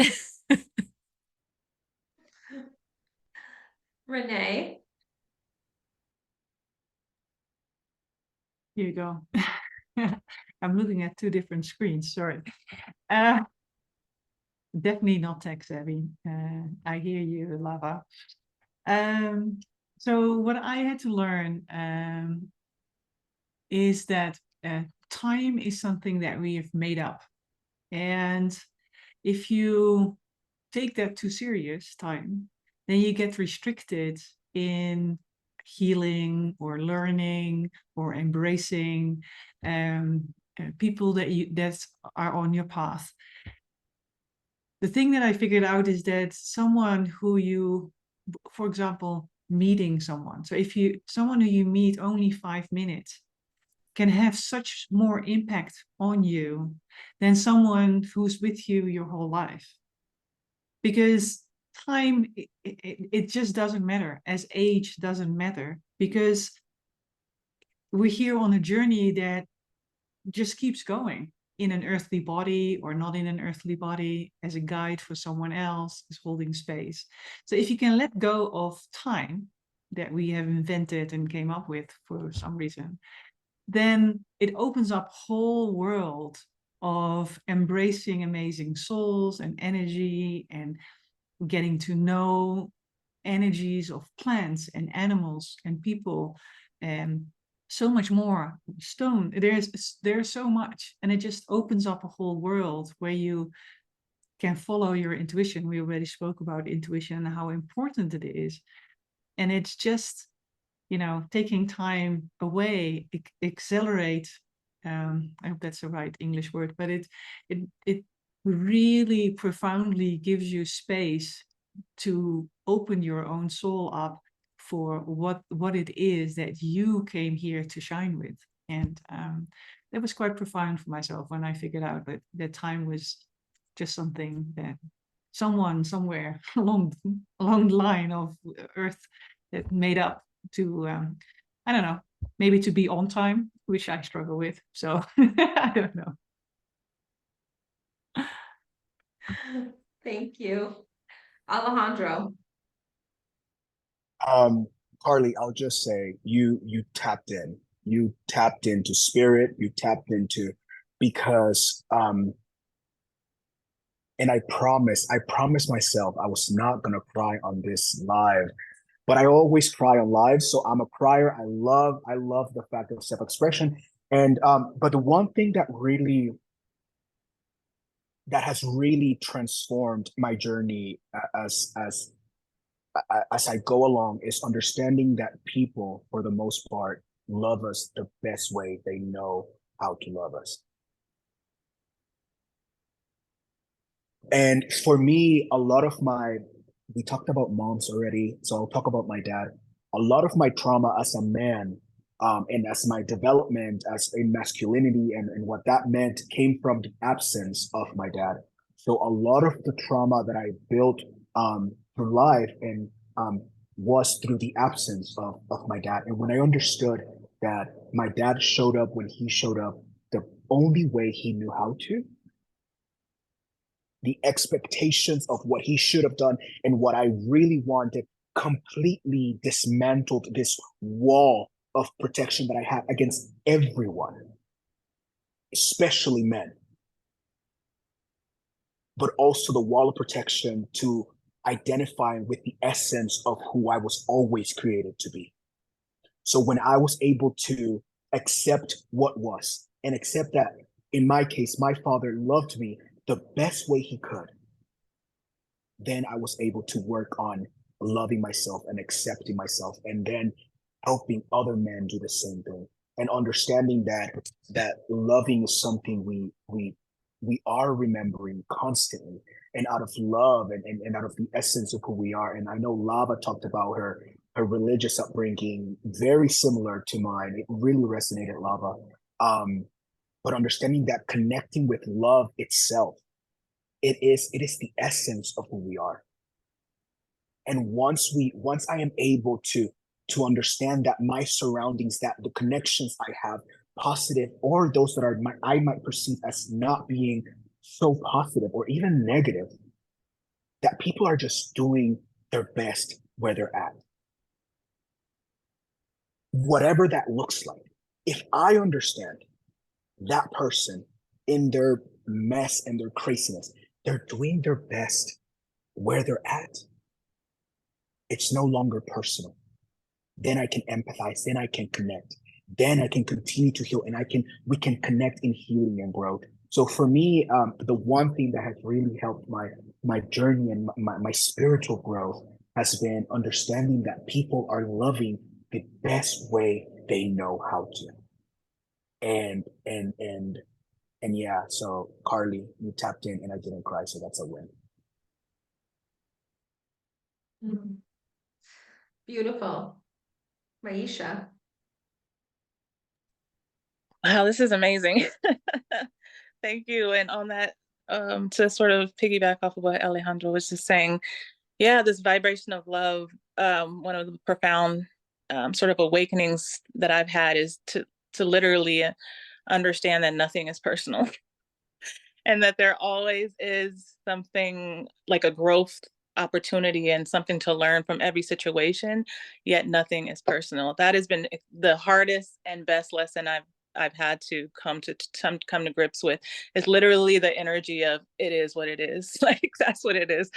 Renee. Here you go. I'm looking at 2 different screens, sorry. Definitely not tech savvy. I hear you, Lava. So what I had to learn is that time is something that we have made up. And if you take that too serious, time, then you get restricted in healing or learning or embracing people that are on your path. The thing that I figured out is that someone who you, for example, meeting someone. So if someone who you meet only 5 minutes can have such more impact on you than someone who's with you your whole life. Because time, it just doesn't matter, as age doesn't matter, because we're here on a journey that just keeps going in an earthly body or not in an earthly body, as a guide for someone else is holding space. So if you can let go of time that we have invented and came up with for some reason, then it opens up a whole world of embracing amazing souls and energy and getting to know energies of plants and animals and people and so much more. Stone, there's so much, and it just opens up a whole world where you can follow your intuition. We already spoke about intuition and how important it is, and it's just, you know, taking time away, accelerate. I hope that's the right English word, but it really profoundly gives you space to open your own soul up for what it is that you came here to shine with. And that was quite profound for myself when I figured out that time was just something that someone somewhere along the line of Earth that made up to I don't know, maybe to be on time, which I struggle with. So I don't know. Thank you. Alejandro. Carly, I'll just say you tapped in. You tapped into spirit, you tapped into, because and I promised myself I was not gonna cry on this live, but I always cry on live, so I'm a crier. I love the fact of self-expression. And but the one thing that has really transformed my journey as I go along is understanding that people, for the most part, love us the best way they know how to love us. And for me, a lot of we talked about moms already, so I'll talk about my dad. A lot of my trauma as a man, and as my development as a masculinity and what that meant came from the absence of my dad. So a lot of the trauma that I built through life and was through the absence of my dad. And when I understood that my dad showed up when he showed up, the only way he knew how to, the expectations of what he should have done and what I really wanted completely dismantled this wall of protection that I had against everyone, especially men, but also the wall of protection to identify with the essence of who I was always created to be. So when I was able to accept what was, and accept that, in my case, my father loved me the best way he could, then I was able to work on loving myself and accepting myself, and then helping other men do the same thing, and understanding that loving is something we are remembering constantly, and out of love and out of the essence of who we are. And I know Lava talked about her religious upbringing, very similar to mine. It really resonated, Lava. But understanding that connecting with love itself, it is the essence of who we are. And once I am able to understand that my surroundings, that the connections I have, positive or those that I might perceive as not being so positive or even negative, that people are just doing their best where they're at. Whatever that looks like. If I understand that person in their mess and their craziness, they're doing their best where they're at, it's no longer personal. Then I can empathize, then I can connect, then I can continue to heal, and we can connect in healing and growth. So for me, the one thing that has really helped my journey and my spiritual growth has been understanding that people are loving the best way they know how to. And yeah, so Carly, you tapped in and I didn't cry, so that's a win. Mhm. Beautiful. Maisha. Wow, this is amazing. Thank you. And on that, to sort of piggyback off of what Alejandro was just saying, yeah, this vibration of love, one of the profound sort of awakenings that I've had is to literally understand that nothing is personal and that there always is something like a growth opportunity and something to learn from every situation, yet nothing is personal. That has been the hardest and best lesson I've had to come to grips with, is literally the energy of it is what it is. Like that's what it is.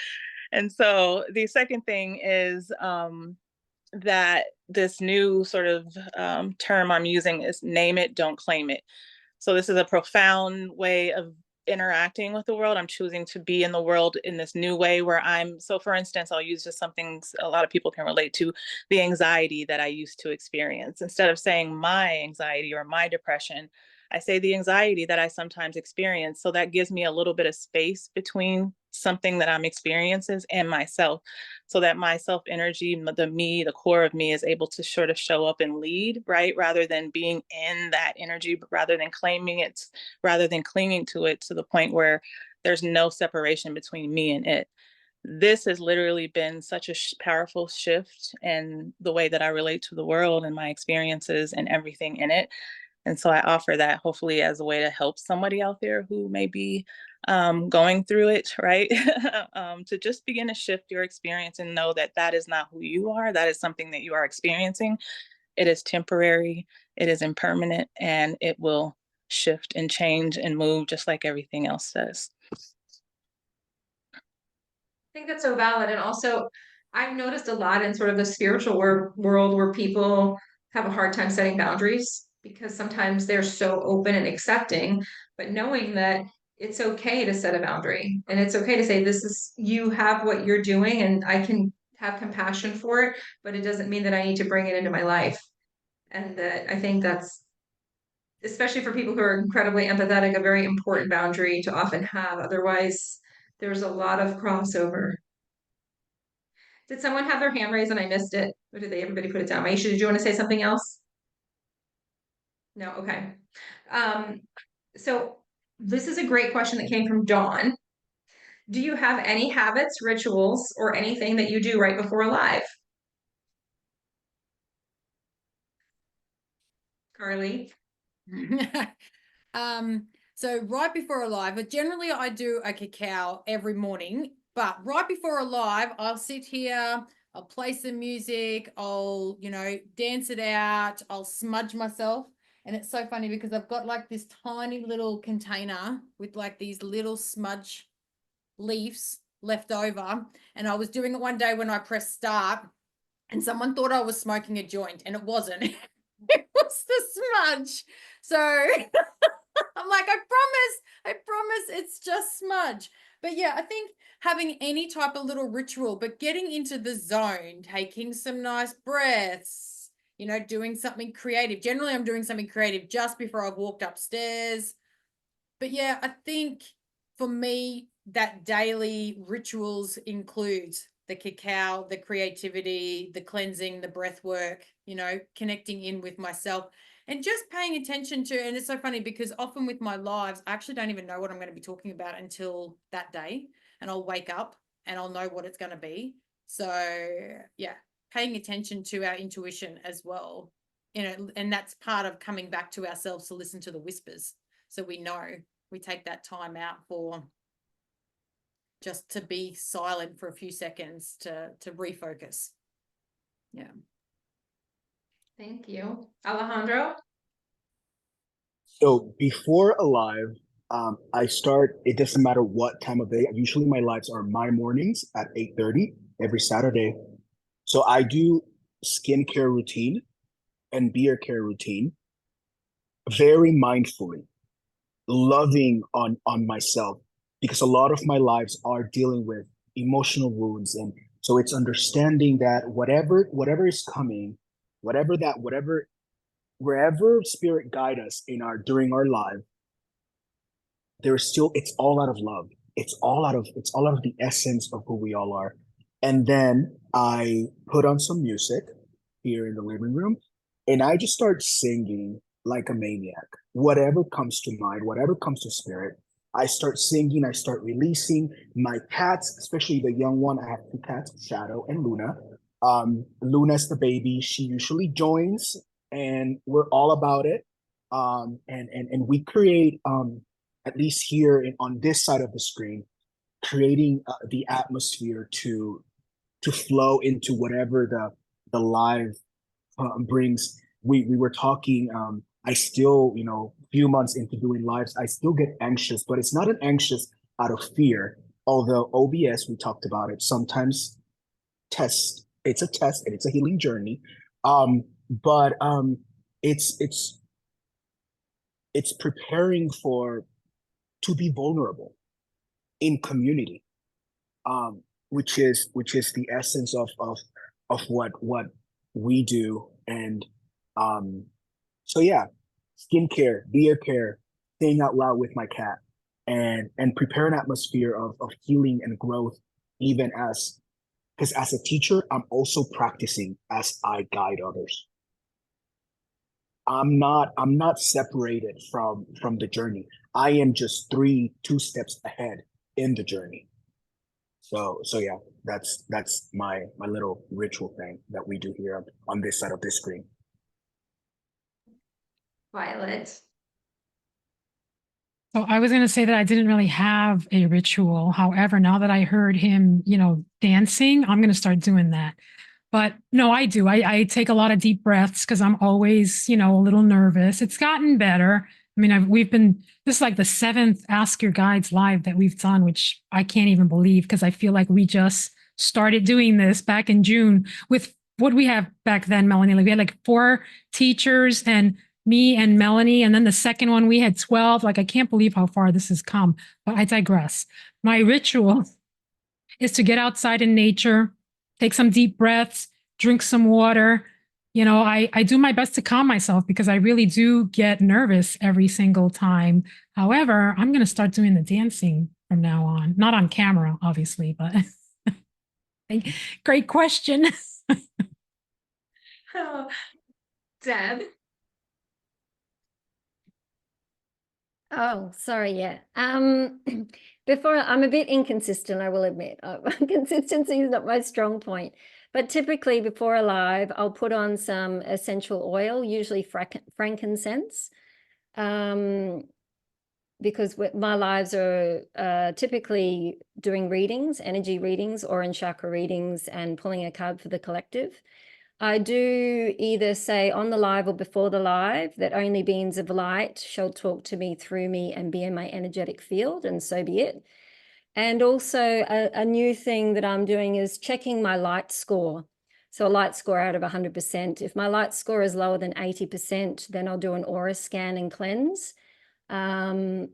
And so the second thing is that this new sort of term I'm using is name it, don't claim it. So this is a profound way of interacting with the world. I'm choosing to be in the world in this new way where so for instance, I'll use just something a lot of people can relate to, the anxiety that I used to experience. Instead of saying my anxiety or my depression, I say the anxiety that I sometimes experience. So that gives me a little bit of space between something that I'm experiencing and myself, so that my self energy, the core of me is able to sort of show up and lead, right? Rather than being in that energy, but rather than claiming it, rather than clinging to it to the point where there's no separation between me and it. This has literally been such a powerful shift in the way that I relate to the world and my experiences and everything in it. And so I offer that hopefully as a way to help somebody out there who may be going through it, right? To just begin to shift your experience and know that that is not who you are. That is something that you are experiencing. It is temporary, it is impermanent, and it will shift and change and move just like everything else does. I think that's so valid. And also, I've noticed a lot in sort of the spiritual world where people have a hard time setting boundaries because sometimes they're so open and accepting, but knowing that it's okay to set a boundary and it's okay to say, this is, you have what you're doing and I can have compassion for it, but it doesn't mean that I need to bring it into my life. And that I think that's, especially for people who are incredibly empathetic, a very important boundary to often have. Otherwise, there's a lot of crossover. Did someone have their hand raised and I missed it? Or did everybody put it down? Maisha, did you want to say something else? No, okay. So this is a great question that came from Dawn. Do you have any habits, rituals, or anything that you do right before a live? Carly? So right before a live, but generally I do a cacao every morning, but right before a live, I'll sit here, I'll play some music, I'll, dance it out, I'll smudge myself. And it's so funny because I've got like this tiny little container with like these little smudge leaves left over. And I was doing it one day when I pressed start and someone thought I was smoking a joint and it wasn't. It was the smudge. So I'm like, I promise it's just smudge. But yeah, I think having any type of little ritual, but getting into the zone, taking some nice breaths, doing something creative. Generally, I'm doing something creative just before I've walked upstairs. But yeah, I think for me, that daily rituals includes the cacao, the creativity, the cleansing, the breath work, connecting in with myself and just paying attention to. And it's so funny because often with my lives, I actually don't even know what I'm going to be talking about until that day. And I'll wake up and I'll know what it's going to be. So yeah, paying attention to our intuition as well. And that's part of coming back to ourselves to listen to the whispers. So we know we take that time out for just to be silent for a few seconds to refocus. Yeah. Thank you. Alejandro? So before a live, I start, it doesn't matter what time of day. Usually my lives are my mornings at 8:30 every Saturday. So I do skincare routine and beard care routine very mindfully, loving on myself, because a lot of my lives are dealing with emotional wounds. And so it's understanding that whatever is coming, wherever spirit guide us during our life, it's all out of love. It's all out of the essence of who we all are. And then I put on some music here in the living room, and I just start singing like a maniac. Whatever comes to mind, whatever comes to spirit, I start singing, I start releasing. My cats, especially the young one, I have 2 cats, Shadow and Luna. Luna's the baby. She usually joins, and we're all about it. And we create, at least here on this side of the screen, creating the atmosphere to flow into whatever the live brings. We were talking. I still, few months into doing lives, I still get anxious, but it's not an anxious out of fear. Although OBS, we talked about it, sometimes it's a test and it's a healing journey. But it's preparing to be vulnerable in community, which is the essence of what we do. And so yeah, skincare, beard care, saying out loud with my cat, and prepare an atmosphere of healing and growth, even because as a teacher, I'm also practicing as I guide others. I'm not separated from the journey. I am just 2 steps ahead in the journey. So yeah, that's my little ritual thing that we do here on this side of the screen. Violet. So I was going to say that I didn't really have a ritual. However, now that I heard him, dancing, I'm going to start doing that. But no, I do. I take a lot of deep breaths because I'm always, a little nervous. It's gotten better. I mean, this is like the 7th Ask Your Guides live that we've done, which I can't even believe, because I feel like we just started doing this back in June with what we have back then, Melanie. Like we had like 4 teachers and me and Melanie. And then the second one, we had 12. Like, I can't believe how far this has come, but I digress. My ritual is to get outside in nature, take some deep breaths, drink some water. I do my best to calm myself because I really do get nervous every single time. However, I'm going to start doing the dancing from now on, not on camera, obviously, but great question. Oh, Deb. Oh, sorry. Yeah. Before, I'm a bit inconsistent, I will admit. Consistency is not my strong point. But typically before a live, I'll put on some essential oil, usually frankincense, because my lives are typically doing readings, energy readings, orange chakra readings, and pulling a card for the collective. I do either say on the live or before the live that only beings of light shall talk to me, through me, and be in my energetic field, and so be it. And also a new thing that I'm doing is checking my light score. So a light score out of 100%. If my light score is lower than 80%, then I'll do an aura scan and cleanse. And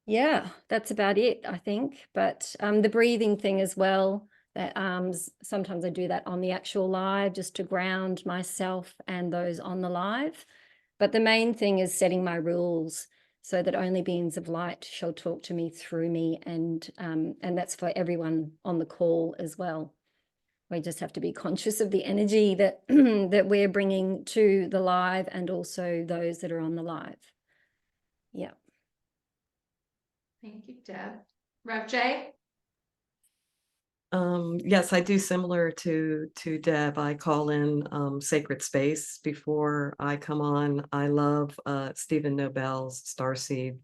yeah, that's about it, I think. But the breathing thing as well, that sometimes I do that on the actual live just to ground myself and those on the live. But the main thing is setting my rules so that only beings of light shall talk to me, through me, and that's for everyone on the call as well. We just have to be conscious of the energy that that we're bringing to the live, and also those that are on the live. Yeah. Thank you, Deb. Rev J. Yes, I do similar to Deb. I call in sacred space before I come on. I love Stephen Nobel's Starseed,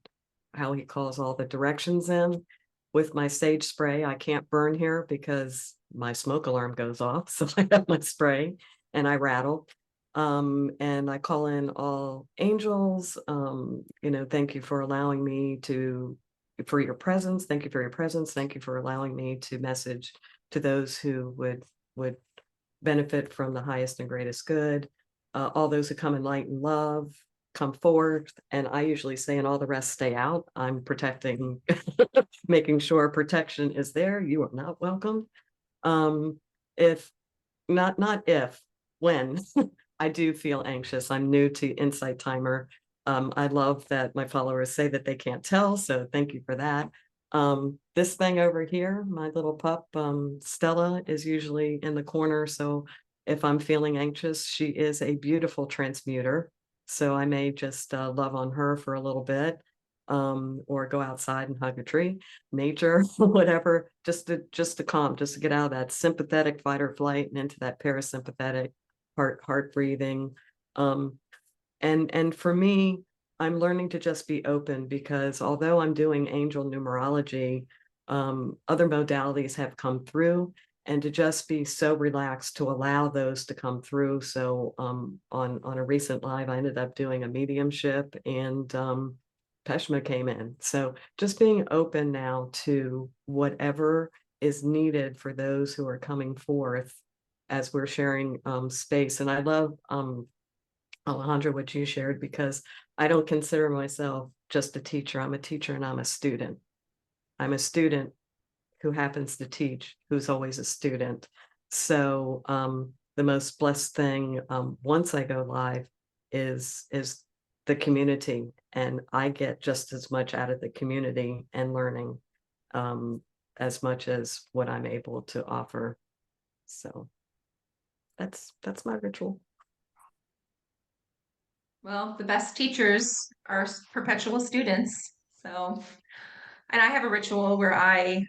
how he calls all the directions in with my sage spray. I can't burn here because my smoke alarm goes off, so I have my spray and I rattle. And I call in all angels. Thank you for allowing me for your presence. Thank you for your presence. Thank you for allowing me to message to those who would benefit from the highest and greatest good. All those who come in light and love, come forth. And I usually say, and all the rest stay out. I'm protecting, making sure protection is there. You are not welcome. If not if, when I do feel anxious. I'm new to Insight Timer. I love that my followers say that they can't tell, so thank you for that. This thing over here, my little pup, Stella, is usually in the corner. So if I'm feeling anxious, she is a beautiful transmuter. So I may just love on her for a little bit, or go outside and hug a tree, nature, whatever, just to calm, just to get out of that sympathetic fight or flight and into that parasympathetic heart breathing. And for me, I'm learning to just be open, because although I'm doing angel numerology, other modalities have come through, and to just be so relaxed to allow those to come through. So on a recent live, I ended up doing a mediumship, and Peshma came in. So just being open now to whatever is needed for those who are coming forth as we're sharing space. And I love Alejandra, what you shared, because I don't consider myself just a teacher. I'm a teacher and I'm a student. I'm a student who happens to teach, who's always a student. So the most blessed thing once I go live is the community, and I get just as much out of the community and learning as much as what I'm able to offer. So that's my ritual. Well, the best teachers are perpetual students. So, and I have a ritual where I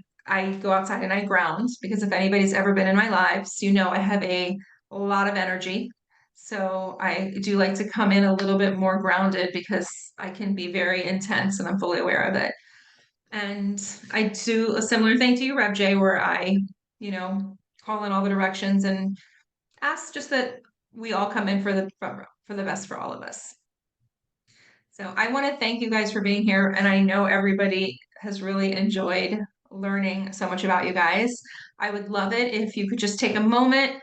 go outside and I ground, because if anybody's ever been in my lives, you know I have a lot of energy. So I do like to come in a little bit more grounded, because I can be very intense and I'm fully aware of it. And I do a similar thing to you, Rev J, where I, call in all the directions and ask just that we all come in for the best for all of us. So I want to thank you guys for being here, and I know everybody has really enjoyed learning so much about you guys. I would love it if you could just take a moment,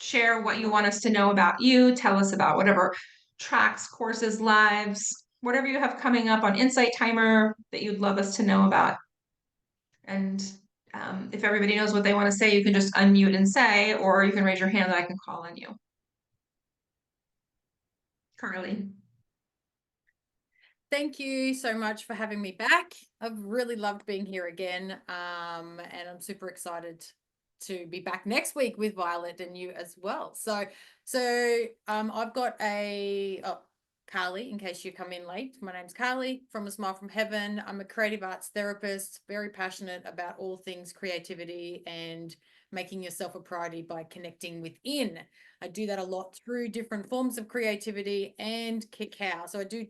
share what you want us to know about you, tell us about whatever tracks, courses, lives, whatever you have coming up on Insight Timer that you'd love us to know about. And if everybody knows what they want to say, you can just unmute and say, or you can raise your hand and I can call on you. Carly. Thank you so much for having me back. I've really loved being here again. And I'm super excited to be back next week with Violet and you as well. So I've got Carly, in case you come in late. My name's Carly from A Smile from Heaven. I'm a creative arts therapist, very passionate about all things creativity and making yourself a priority by connecting within. I do that a lot through different forms of creativity and cacao. So I do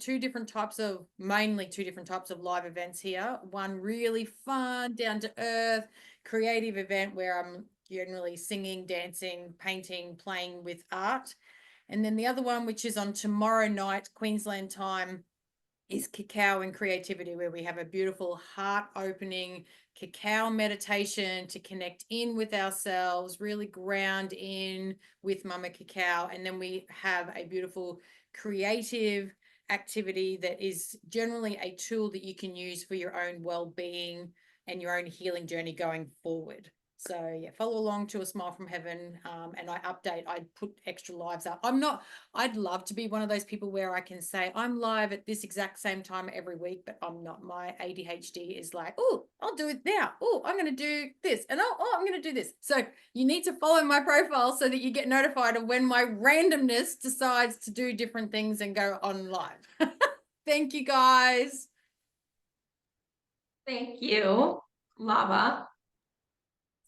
mainly two different types of live events here. One really fun, down to earth, creative event where I'm generally singing, dancing, painting, playing with art. And then the other one, which is on tomorrow night, Queensland time, is Cacao and Creativity, where we have a beautiful heart-opening cacao meditation to connect in with ourselves, really ground in with Mama Cacao. And then we have a beautiful creative activity that is generally a tool that you can use for your own well-being and your own healing journey going forward. So yeah, follow along to A Smile from Heaven, and I put extra lives up. I'd love to be one of those people where I can say I'm live at this exact same time every week, but I'm not. My ADHD is like, oh, I'll do it now. Oh, I'm going to do this. And I'm going to do this. So you need to follow my profile so that you get notified of when my randomness decides to do different things and go on live. Thank you, guys. Thank you, Lava.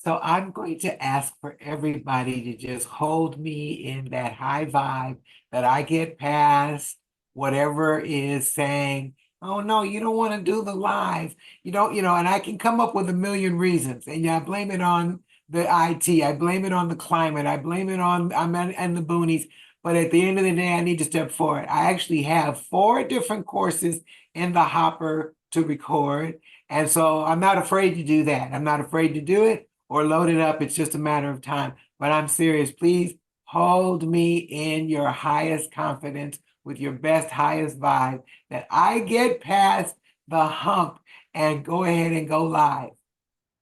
So I'm going to ask for everybody to just hold me in that high vibe that I get past whatever is saying, oh no, you don't want to do the live. And I can come up with a million reasons. And I blame it on the IT, I blame it on the climate, I blame it on and the boonies. But at the end of the day, I need to step forward. I actually have 4 different courses in the hopper to record. And so I'm not afraid to do that. I'm not afraid to do it or load it up. It's just a matter of time. But I'm serious. Please hold me in your highest confidence with your best, highest vibe that I get past the hump and go ahead and go live.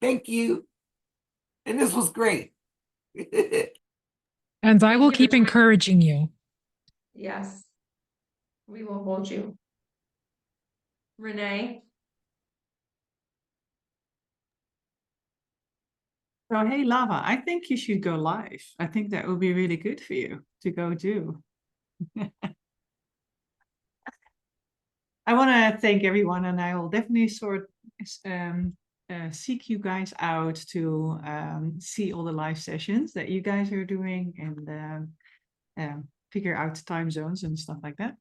Thank you. And this was great. And I will Thank you keep for joining. encouraging you. Yes. We will hold you. Renee. So, hey, Lava, I think you should go live. I think that would be really good for you to go do. I want to thank everyone, and I will definitely seek you guys out to see all the live sessions that you guys are doing and figure out time zones and stuff like that.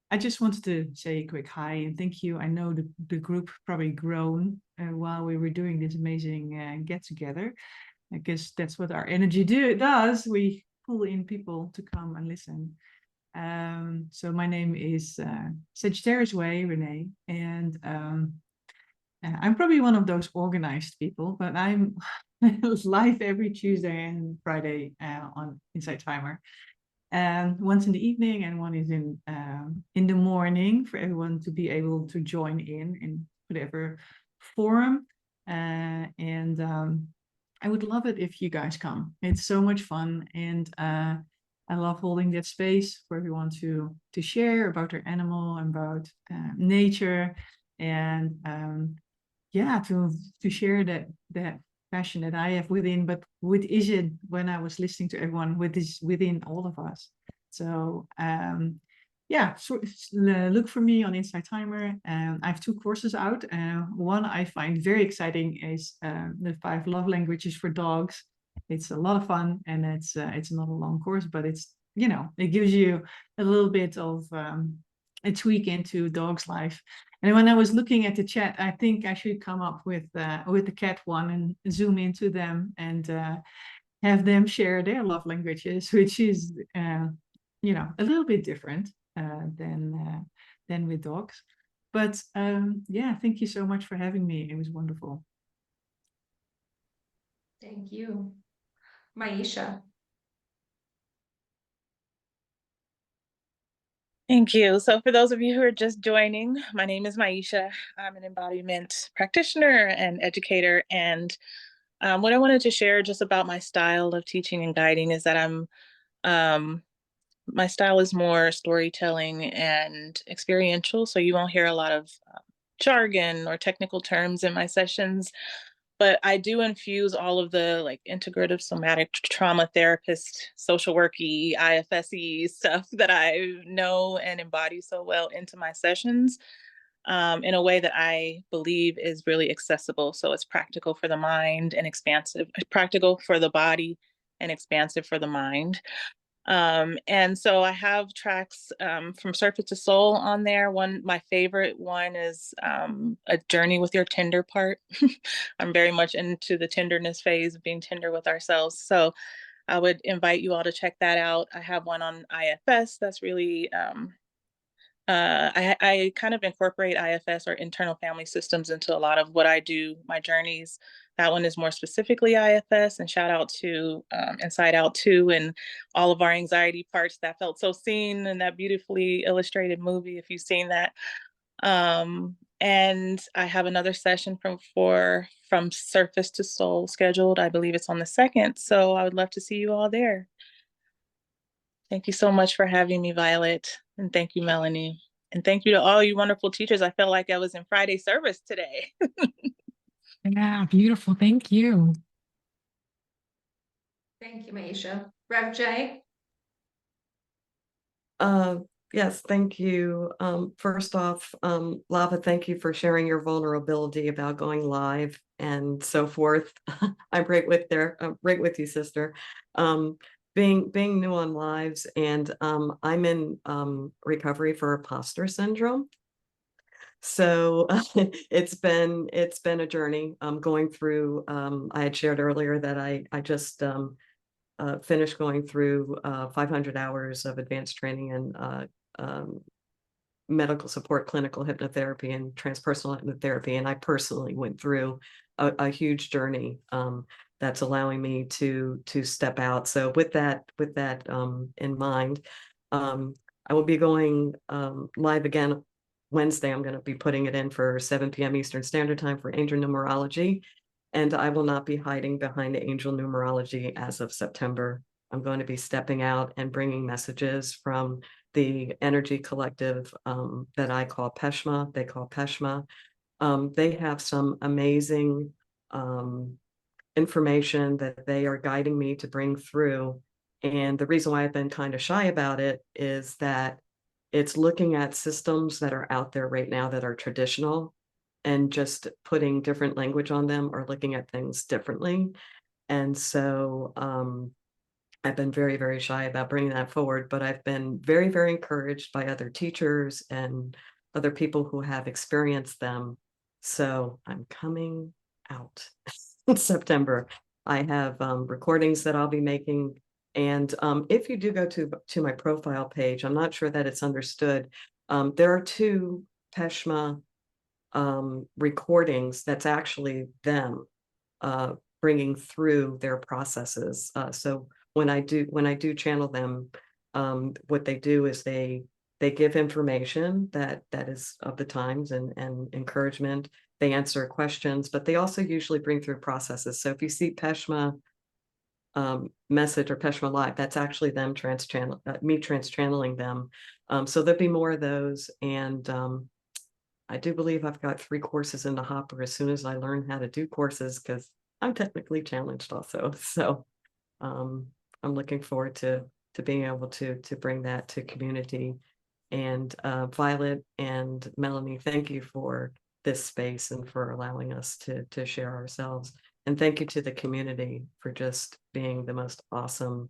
I just wanted to say a quick hi and thank you. I know the group probably grown while we were doing this amazing get together. I guess that's what our energy does. We pull in people to come and listen. So my name is Sagittarius Way, Renee, and I'm probably one of those organized people, but I'm live every Tuesday and Friday on Insight Timer. And once in the evening and one is in the morning for everyone to be able to join in whatever forum. I would love it if you guys come. It's so much fun, and I love holding that space for everyone to share about their animal, about nature, and yeah, to share that passion that I have within, but what is it when I was listening to everyone with this within all of us. So yeah, so look for me on Insight Timer. I have 2 courses out. One I find very exciting is the 5 love languages for dogs. It's a lot of fun, and it's not a long course, but it's, you know, it gives you a little bit of a tweak into dog's life. And when I was looking at the chat, I think I should come up with the cat one and zoom into them and have them share their love languages, which is you know, a little bit different than with dogs. But yeah, thank you so much for having me. It was wonderful. Thank you. Maisha. Thank you. So for those of you who are just joining, my name is Maisha. I'm an embodiment practitioner and educator. And what I wanted to share just about my style of teaching and guiding is that my style is more storytelling and experiential. So you won't hear a lot of jargon or technical terms in my sessions, but I do infuse all of the like integrative somatic trauma therapist, social worky, IFSE stuff that I know and embody so well into my sessions in a way that I believe is really accessible. So it's practical for the mind and expansive, practical for the body and expansive for the mind. And so I have tracks from Surface to Soul on there. My favorite one is A Journey with Your Tender Part. I'm very much into the tenderness phase of being tender with ourselves. So I would invite you all to check that out. I have one on IFS that's really, I kind of incorporate IFS or internal family systems into a lot of what I do, my journeys. That one is more specifically IFS, and shout out to Inside Out 2 and all of our anxiety parts that felt so seen in that beautifully illustrated movie, if you've seen that. And I have another session from Surface to Soul scheduled. I believe it's on the 2nd. So I would love to see you all there. Thank you so much for having me, Violet. And thank you, Melanie. And thank you to all you wonderful teachers. I felt like I was in Friday service today. Yeah, beautiful. Thank you. Thank you, Maisha. Rev J. Yes, thank you. First off, Lava, thank you for sharing your vulnerability about going live and so forth. I'm right with you, sister. Being new on lives, and I'm in recovery for imposter syndrome. So it's been a journey. Going through. I had shared earlier that I just finished going through 500 hours of advanced training in medical support, clinical hypnotherapy, and transpersonal hypnotherapy. And I personally went through a huge journey that's allowing me to step out. So with that in mind, I will be going live again Wednesday. I'm going to be putting it in for 7 p.m. Eastern Standard Time for angel numerology. And I will not be hiding behind angel numerology as of September. I'm going to be stepping out and bringing messages from the energy collective that I call Peshma. They call Peshma. They have some amazing information that they are guiding me to bring through. And the reason why I've been kind of shy about it is that it's looking at systems that are out there right now that are traditional and just putting different language on them or looking at things differently. And so I've been very, very shy about bringing that forward, but I've been very, very encouraged by other teachers and other people who have experienced them. So I'm coming out in September. I have recordings that I'll be making. And if you do go to my profile page, I'm not sure that it's understood. There are 2 Peshma recordings that's actually them bringing through their processes. So when I do channel them, what they do is they give information that is of the times and encouragement. They answer questions, but they also usually bring through processes. So if you see Peshma message or Peshma Live, that's actually them me trans-channeling them. So there'll be more of those. And I do believe I've got 3 courses in the hopper as soon as I learn how to do courses, because I'm technically challenged also. So I'm looking forward to being able to bring that to community. And Violet and Melanie, thank you for this space and for allowing us to share ourselves. And thank you to the community for just being the most awesome,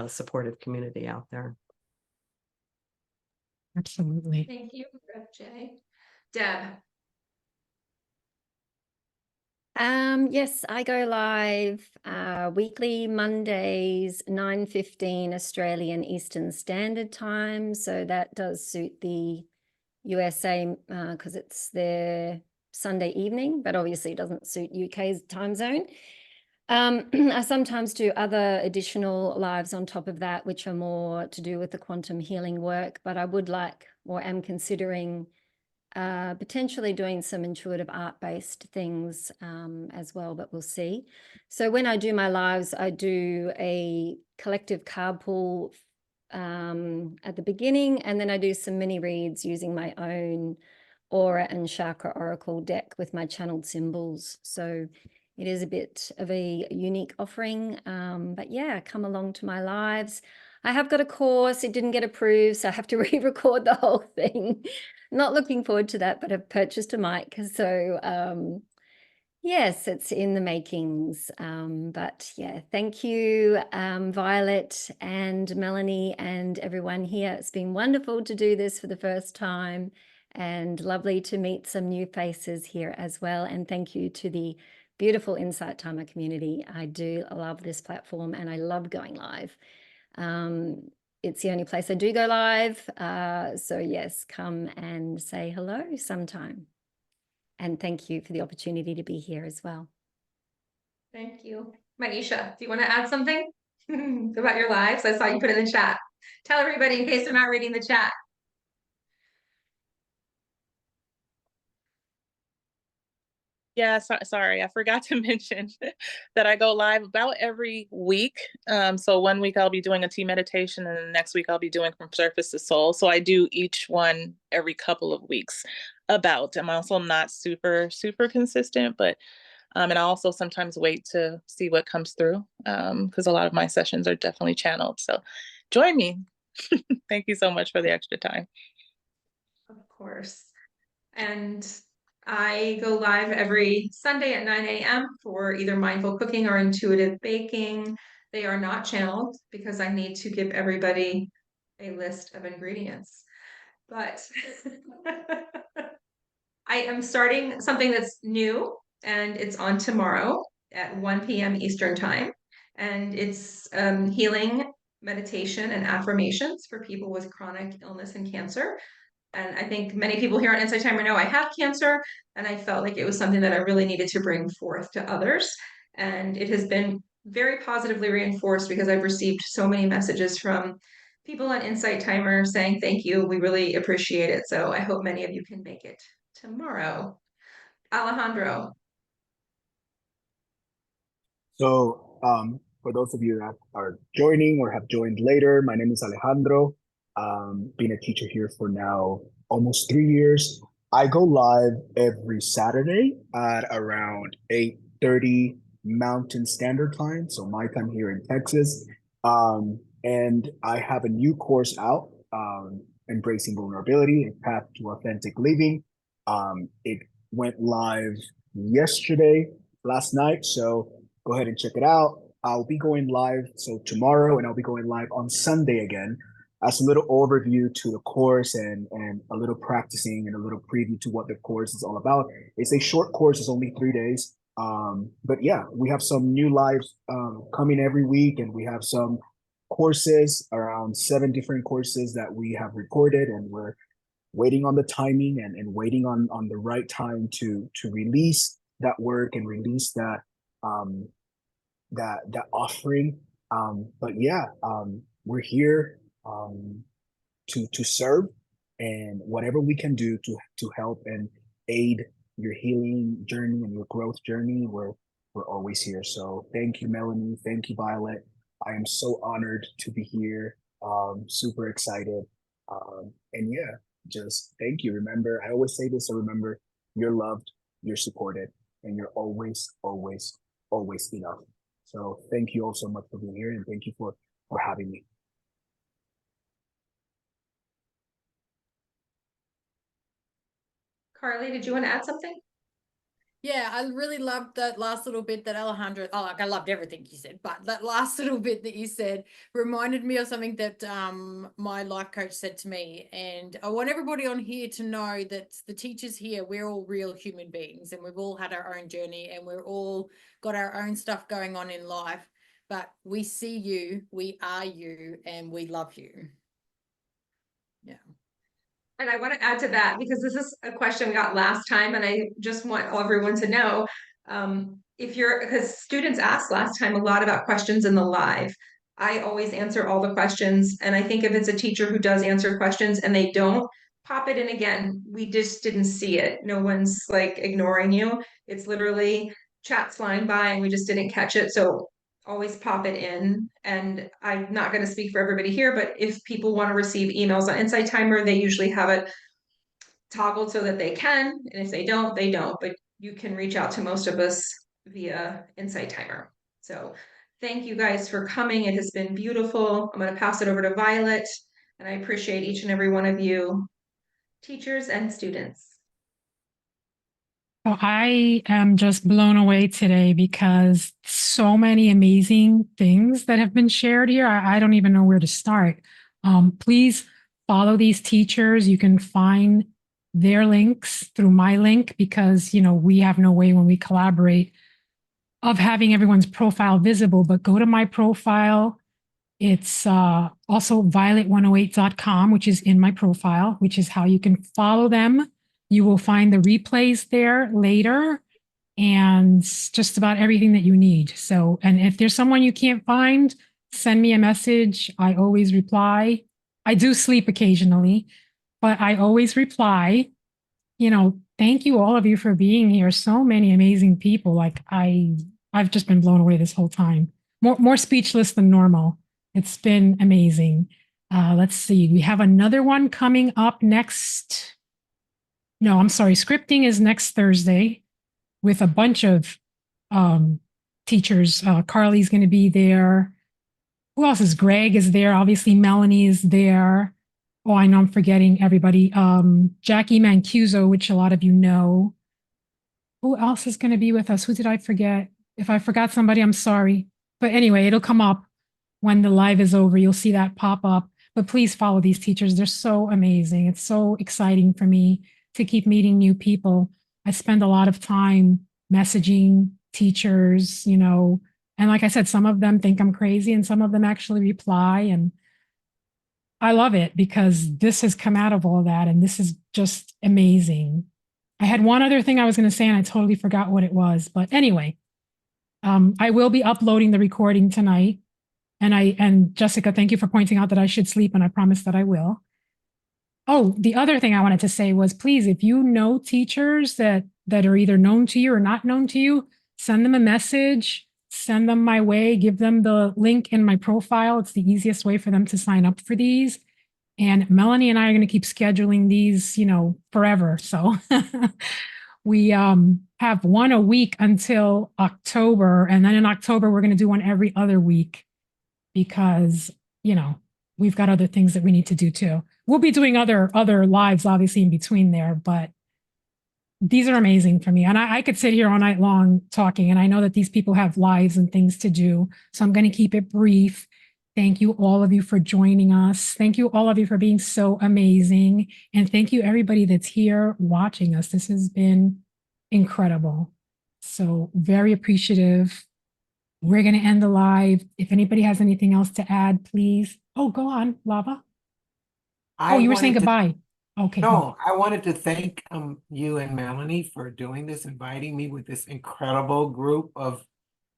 supportive community out there. Absolutely. Thank you, Jay. Deb. Yes, I go live weekly Mondays, 9:15 Australian Eastern Standard Time. So that does suit the USA because it's their Sunday evening, but obviously it doesn't suit UK's time zone. I sometimes do other additional lives on top of that, which are more to do with the quantum healing work, but I would like or am considering potentially doing some intuitive art-based things as well, but we'll see. So when I do my lives, I do a collective card pull at the beginning, and then I do some mini reads using my own aura and chakra oracle deck with my channeled symbols. So it is a bit of a unique offering, but yeah, come along to my lives. I have got a course, it didn't get approved, so I have to re-record the whole thing. Not looking forward to that, but I've purchased a mic. So yes, it's in the makings. But yeah, thank you, Violet and Melanie and everyone here. It's been wonderful to do this for the first time and lovely to meet some new faces here as well. And thank you to the beautiful Insight Timer community. I do love this platform and I love going live. It's the only place I do go live. So yes, come and say hello sometime. And thank you for the opportunity to be here as well. Thank you. Manisha, do you want to add something about your lives? I saw you put it in the chat. Tell everybody in case they're not reading the chat. Yeah, sorry, I forgot to mention that I go live about every week. So one week I'll be doing a tea meditation, and the next week I'll be doing From Surface to Soul. So I do each one every couple of weeks. I'm also not super consistent, but and I also sometimes wait to see what comes through because a lot of my sessions are definitely channeled. So join me. Thank you so much for the extra time. Of course. And I go live every Sunday at 9 a.m. for either mindful cooking or intuitive baking. They are not channeled because I need to give everybody a list of ingredients. But I am starting something that's new, and it's on tomorrow at 1 p.m. Eastern Time. And it's healing meditation and affirmations for people with chronic illness and cancer. And I think many people here on Insight Timer know I have cancer, and I felt like it was something that I really needed to bring forth to others. And it has been very positively reinforced because I've received so many messages from people on Insight Timer saying, thank you, we really appreciate it. So I hope many of you can make it tomorrow. Alejandro. So, for those of you that are joining or have joined later, my name is Alejandro. Been a teacher here for now almost 3 years. I go live every Saturday at around 8:30 Mountain Standard Time, so my time here in Texas. And I have a new course out, Embracing Vulnerability, A Path to Authentic Living. It went live yesterday, last night, so go ahead and check it out. I'll be going live tomorrow, and I'll be going live on Sunday again as a little overview to the course and a little practicing and a little preview to what the course is all about. It's a short course, it's only 3 days. But yeah, we have some new lives coming every week, and we have some courses, around 7 different courses that we have recorded, and we're waiting on the timing and waiting on the right time to release that work and release that that offering. But yeah, we're here to serve, and whatever we can do to help and aid your healing journey and your growth journey, we're always here. So thank you, Melanie. Thank you, Violet. I am so honored to be here. Super excited. And yeah, just thank you. Remember, I always say this, so remember, you're loved, you're supported, and you're always, always, always enough. So thank you all so much for being here, and thank you for having me. Carly, did you want to add something? Yeah, I really loved that last little bit that Alejandro, I loved everything you said, but that last little bit that you said reminded me of something that my life coach said to me. And I want everybody on here to know that the teachers here, we're all real human beings, and we've all had our own journey, and we're all got our own stuff going on in life, but we see you, we are you, and we love you. Yeah. And I want to add to that, because this is a question we got last time, and I just want everyone to know, because students asked last time a lot about questions in the live. I always answer all the questions, and I think if it's a teacher who does answer questions and they don't, pop it in again. We just didn't see it. No one's like ignoring you. It's literally chats flying by and we just didn't catch it. So always pop it in. And I'm not going to speak for everybody here, but if people want to receive emails on Insight Timer, they usually have it toggled so that they can. And if they don't, they don't. But you can reach out to most of us via Insight Timer. So thank you guys for coming. It has been beautiful. I'm going to pass it over to Violet, and I appreciate each and every one of you, teachers and students. So I am just blown away today because so many amazing things that have been shared here. I don't even know where to start. Please follow these teachers. You can find their links through my link, because, we have no way when we collaborate of having everyone's profile visible, but go to my profile. It's also violet108.com, which is in my profile, which is how you can follow them. You will find the replays there later and just about everything that you need. So, and if there's someone you can't find, send me a message. I always reply. I do sleep occasionally, but I always reply. Thank you all of you for being here. So many amazing people. Like I've just been blown away this whole time. More speechless than normal. It's been amazing. Let's see. We have another one coming up next. No, I'm sorry. Scripting is next Thursday with a bunch of teachers. Carly's going to be there. Who else is? Greg is there. Obviously, Melanie is there. Oh, I know I'm forgetting everybody. Jackie Mancuso, which a lot of you know. Who else is going to be with us? Who did I forget? If I forgot somebody, I'm sorry. But anyway, it'll come up when the live is over. You'll see that pop up. But please follow these teachers. They're so amazing. It's so exciting for me to keep meeting new people. I spend a lot of time messaging teachers, and like I said, some of them think I'm crazy and some of them actually reply. And I love it because this has come out of all that. And this is just amazing. I had one other thing I was going to say and I totally forgot what it was. But anyway, I will be uploading the recording tonight. And Jessica, thank you for pointing out that I should sleep, and I promise that I will. Oh, the other thing I wanted to say was, please, if you know teachers that are either known to you or not known to you, send them a message. send them my way, give them the link in my profile. It's the easiest way for them to sign up for these. And Melanie and I are going to keep scheduling these, forever. So we have one a week until October. And then in October, we're going to do one every other week because, we've got other things that we need to do too. We'll be doing other lives, obviously, in between there, but these are amazing for me. And I could sit here all night long talking, and I know that these people have lives and things to do. So I'm going to keep it brief. Thank you, all of you, for joining us. Thank you, all of you, for being so amazing. And thank you, everybody that's here watching us. This has been incredible. So very appreciative. We're going to end the live. If anybody has anything else to add, please. Oh, go on, Lava. I Oh, you were saying wanted to- goodbye. Okay. good. No, I wanted to thank you and Melanie for doing this, inviting me with this incredible group of,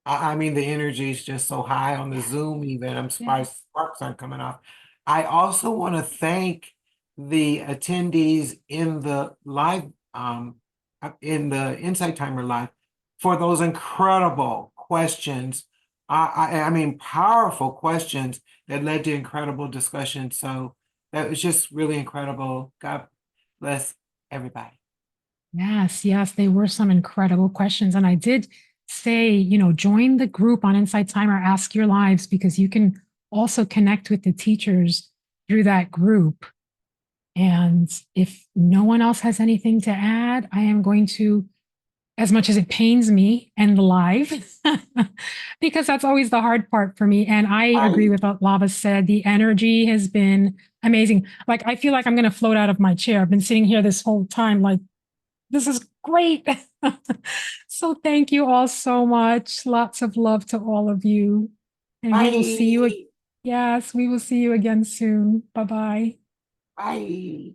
I mean, the energy is just so high on the Zoom even. I'm surprised sparks aren't coming off. I also want to thank the attendees in the live, in the Insight Timer Live for those incredible questions. I mean, powerful questions that led to incredible discussion. So that was just really incredible. God bless everybody. Yes, they were some incredible questions. And I did say, join the group on Insight Timer, Ask Your Lives, because you can also connect with the teachers through that group. And if no one else has anything to add, I am going to, as much as it pains me, end the live because that's always the hard part for me. And I agree with what Lava said. The energy has been amazing. Like, I feel like I'm going to float out of my chair. I've been sitting here this whole time, like, this is great. So thank you all so much. Lots of love to all of you. And we will see you. Bye. Yes, we will see you again soon. Bye-bye. Bye.